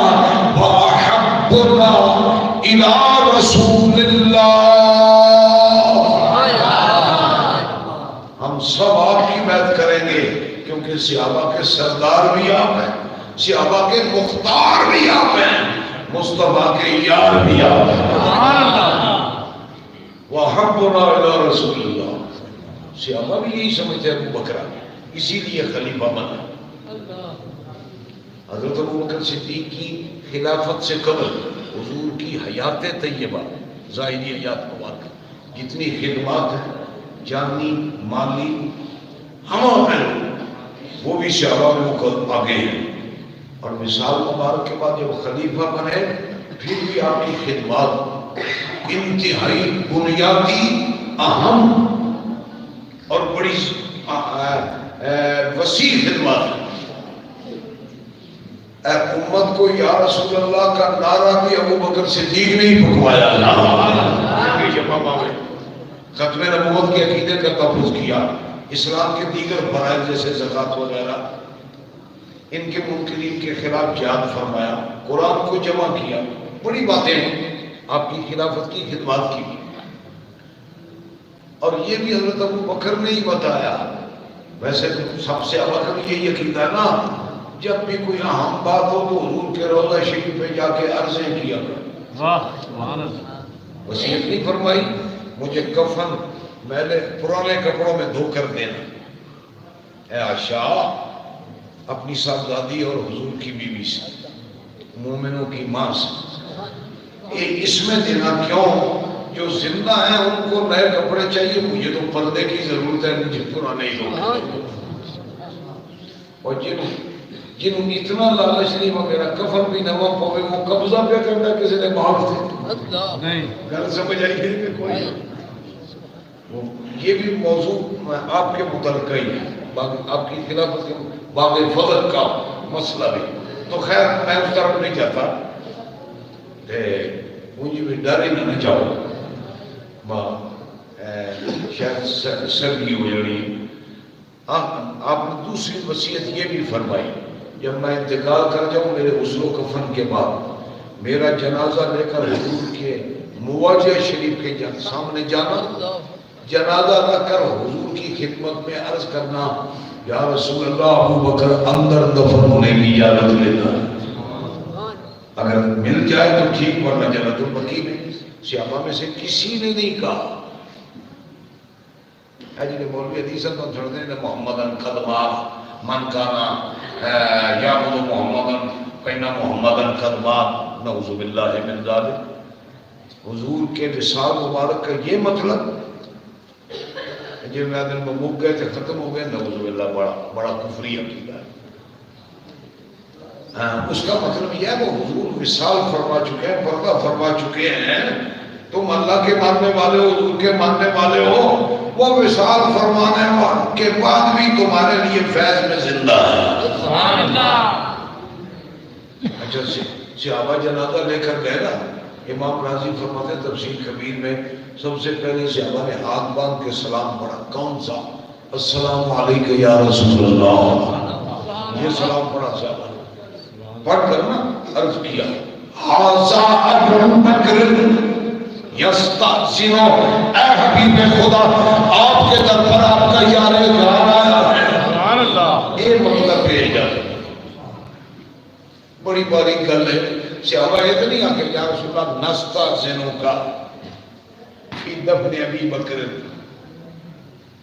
و احبنا الی رسول اللہ، ہم سب آپ کی بیعت کریں گے کیونکہ صحابہ کے سردار بھی آپ ہیں، صحابہ کے مختار بھی آپ ہیں، مصطفیٰ کے یار بھی آپ ہیں۔ وَحَبُّنَا إِلَىٰ رَسُولِ اللَّهِ، صحابہ بھی یہی سمجھتے ہیں ابو بکر، اسی لیے خلیفہ بنا۔ حضرت ابو بکر صدیق کی خلافت سے قبل حضور کی حیات طیبہ، ظاہری حیات مبارکہ، جتنی خدمات ہیں جانی مالی ہم وہ بھی صحابہ میں آگے ہیں، اور مثال مبارک کے بعد جب خلیفہ بنے پھر بھی آپ کی خدمات انتہائی بنیادی، اہم اور بڑی وسیع خدمات ہیں۔ امت کو یا رسول اللہ کا نعرہ بھی ابو بکر صدیق نے ہی پھکوایا، ختم نبوت کے عقیدے کا تحفظ کیا، اسلام کے دیگر فرائض جیسے زکوٰۃ وغیرہ ان کے منکرین کے خلاف جہاد فرمایا، قرآن کو جمع کیا، بڑی باتیں ہیں آپ کی خلافت کی خدمات کی۔ اور یہ بھی حضرت ابو بکر نے ہی بتایا، ویسے تو سب سے ابکر یہی عقیدہ ہے نا، جب بھی کوئی اہم بات ہو تو حضور کے روضہ شریف پہ جا کے عرضیں کیا کرو۔ وصیت نہیں فرمائی مجھے کفن میلے پرانے کپڑوں میں دھو کر دینا، اے عائشہ اپنی صاحبزادی اور حضور کی بیوی سے، مومنوں کی ماں سے، یہ اس میں دینا کیوں؟ جو زندہ ہیں ان کو نئے کپڑے چاہیے، مجھے تو پردے کی ضرورت ہے، مجھے پرانے ہی دو۔ اور جنہوں اتنا لالچ نہیں وغیرہ کفن بھی نواں پوے وہ قبضہ پہ کرتا کسی نے معاف تھے، گھر سمجھ آئی کہ کوئی یہ بھی موضوع آپ کے متعلقہ ہی ہے، آپ کی خلافت کے باب فضل کا مسئلہ بھی، تو خیر میں اس طرف نہیں جاتا، مجھے بھی ڈر ہی نہ جاؤ، شاید سرگی ہو جانی۔ آپ نے دوسری وصیت یہ بھی فرمائی، جب میں انتقال کر جاؤں میرے غسل و کفن کے بعد میرا جنازہ لے کر حضور کے مواجہ شریف کے سامنے جانا، جنازہ رکھ کر حضور کی خدمت میں عرض کرنا یا رسول اللہ ابو بکر اندر دفن ہونے کی اجازت لینا، اگر مل جائے تو ٹھیک، ورنہ جنت البقیع میں۔ صحابہ میں سے کسی نے نہیں کہا جی مولوی حدیث کو چھوڑتے ہیں محمدن خدمات من کانا یا محمدن کہنا محمدن خدمات، نعوذ باللہ من ذالک۔ حضور کے وصال مبارک کا یہ مطلب جو میں دن میں مک گئے تھے ختم ہو گئے، نعوذ باللہ بڑا کفری عقیدہ ہے۔ اس کا مطلب یہ ہے وہ حضور وصال فرما چکے ہیں، پردہ فرما چکے ہیں، تم اللہ کے ماننے والے ہو، حضور کے ماننے والے ہو، وہ وصال فرمانے کے بعد بھی تمہارے لیے فیض میں زندہ ہے۔ سبحان اللہ۔ اچھا صحابہ جنازہ لے کر گئے نا، امام راضی فرماتے ہیں تفسیر کبیر میں سب سے پہلے صحابہ نے ہاتھ باندھ کے سلام پڑھا، کون سا؟ السلام علیکم یا رسول اللہ، یہ سلام پڑھا صحابہ نے، پڑھ کر نا عرض کیا حاذا ابو بکر یستأذنو، اے حبیب خدا آپ کے در پر آپ کا یار جان آیا ہے۔ سبحان اللہ۔ یہ مطلب ہے اجازت۔ بڑی باریک گل ہے، صحابہ یہ تو نہیں آ کہ یا رسول اللہ نستأذنو کا فی دفن ابی بکر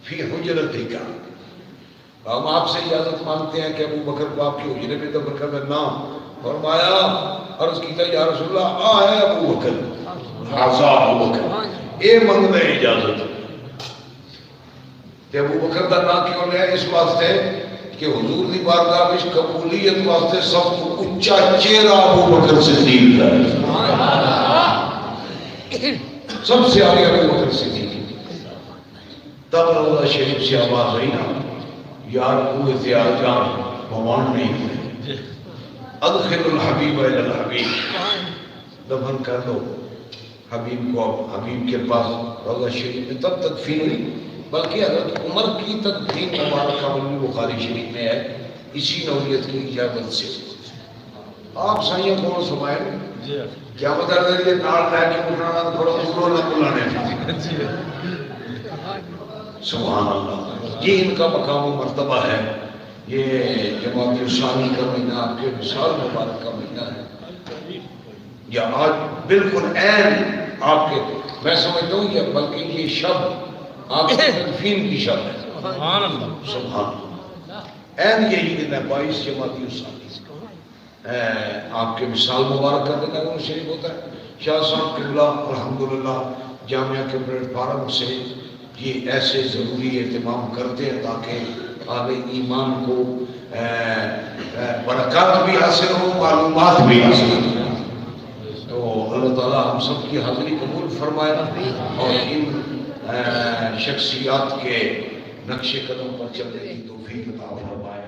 فی حجرتی کا، ہم آپ سے اجازت مانگتے ہیں کہ ابو بکر کو آپ کی حجرے میں دفن کر دینا۔ فرمایا عرض کیتا یا رسول اللہ آ ہے ابو بکر، حاضا ابو بکر، اے منگنا اجازت۔ تے ابو بکر دا نام کیوں لیا؟ اس واسطے کہ حضور دی بارگاہ میں قبولیت واسطے سب کو اونچا چہرہ ابو بکر صدیق ہے، سب سے آگے ابو بکر صدیق۔ تب روضہ شریف سے آواز آئی نا، یار قوت جان بوان نہیں ہوئے، ادخل الحبیب الی الحبیب، دفن کر دو حبیب کو اب حبیب کے پاس روضہ شریف میں۔ تب تدفین ہوئی، بلکہ حضرت عمر کی تدفین مبارکہ میں بخاری شریف میں ہے اسی نوعیت کی اجازت سے۔ آپ سائیں کون سمائے کیا مطلب ہے؟ یہ نال لے کے اٹھانا تھوڑا دوروں نہ بلانے، سبحان اللہ، یہ ان کا مقام و مرتبہ ہے۔ یہ جماعت ثانی کا مہینہ آپ کے وصال مبارک کا مہینہ ہے، یا آج بالکل عین آپ کے، میں سمجھتا ہوں یہ بلکہ یہ شب آپ کے تدفین کی شب ہے، سبحان اللہ، سبحان اللہ، عین یہی دن ہے 22 جماعت ثانی، آپ کے وصال مبارک کا دن ہے، شریف ہوتا ہے۔ شاہ صاحب قبلہ الحمدللہ جامعہ کے پلیٹ فارم سے یہ ایسے ضروری اہتمام کرتے ہیں تاکہ آگے ایمان کو برکات بھی حاصل ہو، معلومات بھی حاصل ہو۔ تو اللہ تعالیٰ ہم سب کی حاضری قبول فرمائے اور ان شخصیات کے نقش قدم پر چلنے کی توفیق عطا فرمائے۔